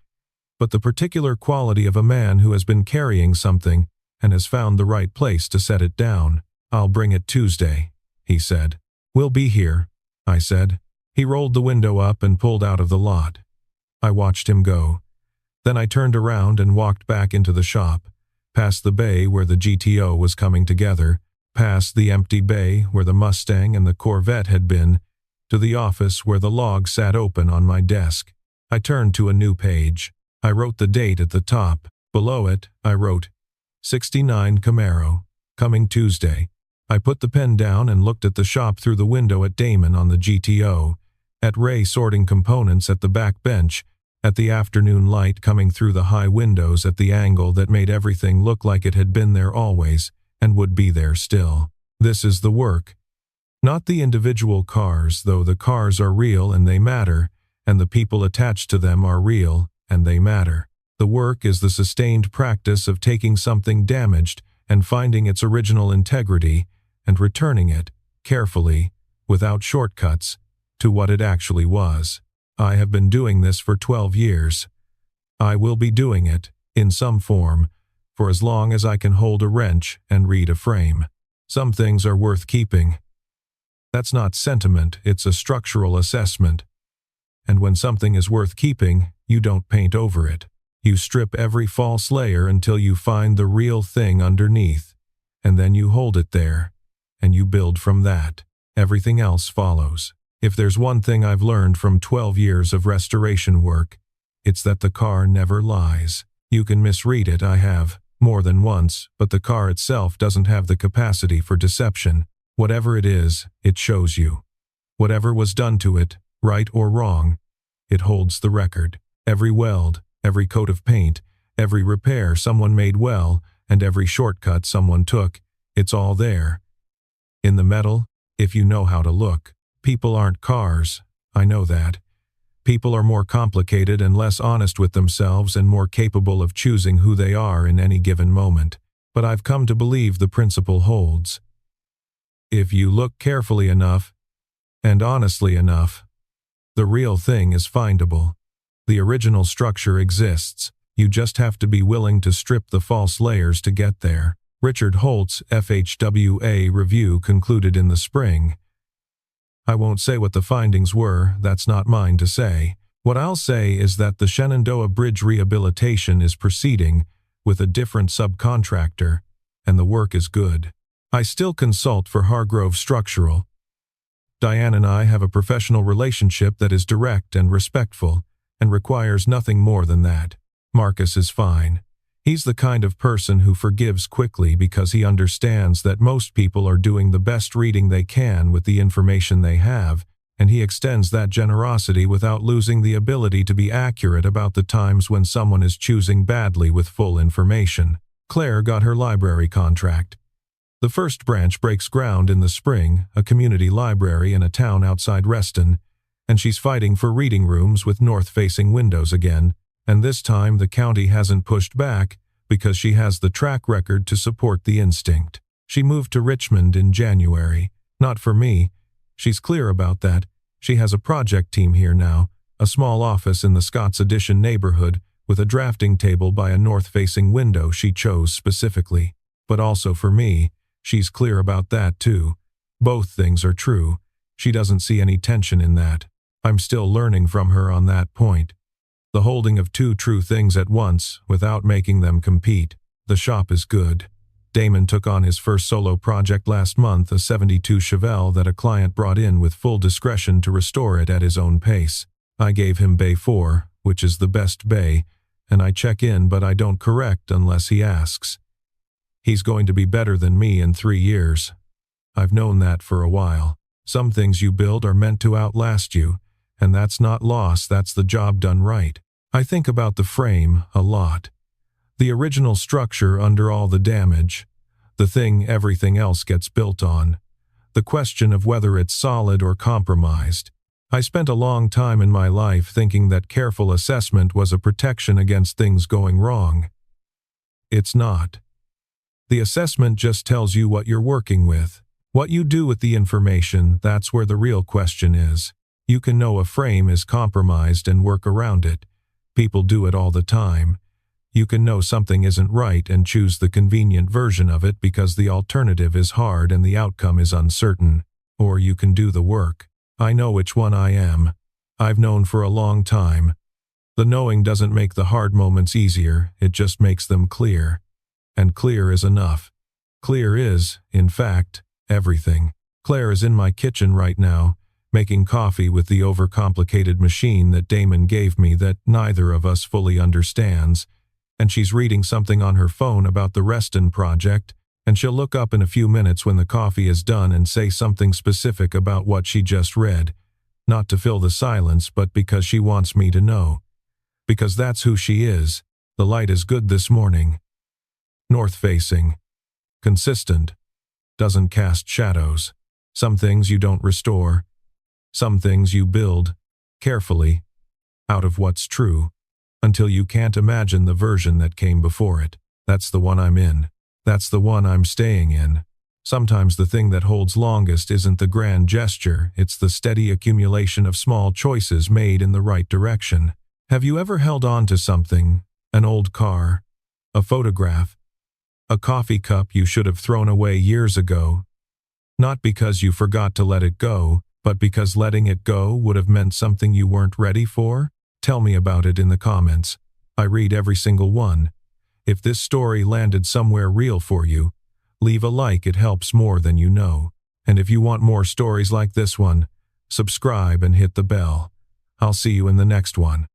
But the particular quality of a man who has been carrying something and has found the right place to set it down. I'll bring it Tuesday, he said. We'll be here, I said. He rolled the window up and pulled out of the lot. I watched him go. Then I turned around and walked back into the shop, past the bay where the GTO was coming together, past the empty bay where the Mustang and the Corvette had been, to the office where the log sat open on my desk. I turned to a new page. I wrote the date at the top. Below it, I wrote, '69 Camaro, coming Tuesday. I put the pen down and looked at the shop through the window at Damon on the GTO, at Ray sorting components at the back bench, at the afternoon light coming through the high windows at the angle that made everything look like it had been there always and would be there still. This is the work. Not the individual cars, though the cars are real and they matter, and the people attached to them are real and they matter. The work is the sustained practice of taking something damaged and finding its original integrity and returning it, carefully, without shortcuts, to what it actually was. I have been doing this for 12 years. I will be doing it, in some form, for as long as I can hold a wrench and read a frame. Some things are worth keeping. That's not sentiment, it's a structural assessment. And when something is worth keeping, you don't paint over it. You strip every false layer until you find the real thing underneath, and then you hold it there, and you build from that. Everything else follows. If there's one thing I've learned from 12 years of restoration work, it's that the car never lies. You can misread it, I have, more than once, but the car itself doesn't have the capacity for deception. Whatever it is, it shows you. Whatever was done to it, right or wrong, it holds the record. Every weld, every coat of paint, every repair someone made well, and every shortcut someone took, it's all there. In the metal, if you know how to look. People aren't cars, I know that. People are more complicated and less honest with themselves and more capable of choosing who they are in any given moment. But I've come to believe the principle holds. If you look carefully enough, and honestly enough, the real thing is findable. The original structure exists. You just have to be willing to strip the false layers to get there. Richard Holt's FHWA review concluded in the spring. I won't say what the findings were, that's not mine to say. What I'll say is that the Shenandoah Bridge rehabilitation is proceeding with a different subcontractor, and the work is good. I still consult for Hargrove Structural. Diane and I have a professional relationship that is direct and respectful, and requires nothing more than that. Marcus is fine. He's the kind of person who forgives quickly because he understands that most people are doing the best reading they can with the information they have, and he extends that generosity without losing the ability to be accurate about the times when someone is choosing badly with full information. Claire got her library contract. The first branch breaks ground in the spring, a community library in a town outside Reston, and she's fighting for reading rooms with north-facing windows again, and this time the county hasn't pushed back because she has the track record to support the instinct. She moved to Richmond in January. Not for me. She's clear about that. She has a project team here now, a small office in the Scott's Addition neighborhood with a drafting table by a north-facing window she chose specifically. But also for me, she's clear about that too. Both things are true. She doesn't see any tension in that. I'm still learning from her on that point. The holding of two true things at once without making them compete. The shop is good. Damon took on his first solo project last month, a '72 Chevelle that a client brought in with full discretion to restore it at his own pace. I gave him Bay 4, which is the best bay, and I check in but I don't correct unless he asks. He's going to be better than me in 3 years. I've known that for a while. Some things you build are meant to outlast you, and that's not loss, that's the job done right. I think about the frame a lot. The original structure under all the damage. The thing everything else gets built on. The question of whether it's solid or compromised. I spent a long time in my life thinking that careful assessment was a protection against things going wrong. It's not. The assessment just tells you what you're working with. What you do with the information, that's where the real question is. You can know a frame is compromised and work around it. People do it all the time. You can know something isn't right and choose the convenient version of it because the alternative is hard and the outcome is uncertain. Or you can do the work. I know which one I am. I've known for a long time. The knowing doesn't make the hard moments easier, it just makes them clear. And clear is enough. Clear is, in fact, everything. Claire is in my kitchen right now, making coffee with the overcomplicated machine that Damon gave me that neither of us fully understands, and she's reading something on her phone about the Reston project, and she'll look up in a few minutes when the coffee is done and say something specific about what she just read, not to fill the silence but because she wants me to know. Because that's who she is. The light is good this morning. North-facing. Consistent. Doesn't cast shadows. Some things you don't restore. Some things you build, carefully, out of what's true, until you can't imagine the version that came before it. That's the one I'm in. That's the one I'm staying in. Sometimes the thing that holds longest isn't the grand gesture, it's the steady accumulation of small choices made in the right direction. Have you ever held on to something? An old car? A photograph? A coffee cup you should have thrown away years ago? Not because you forgot to let it go, but because letting it go would have meant something you weren't ready for? Tell me about it in the comments. I read every single one. If this story landed somewhere real for you, leave a like, it helps more than you know. And if you want more stories like this one, subscribe and hit the bell. I'll see you in the next one.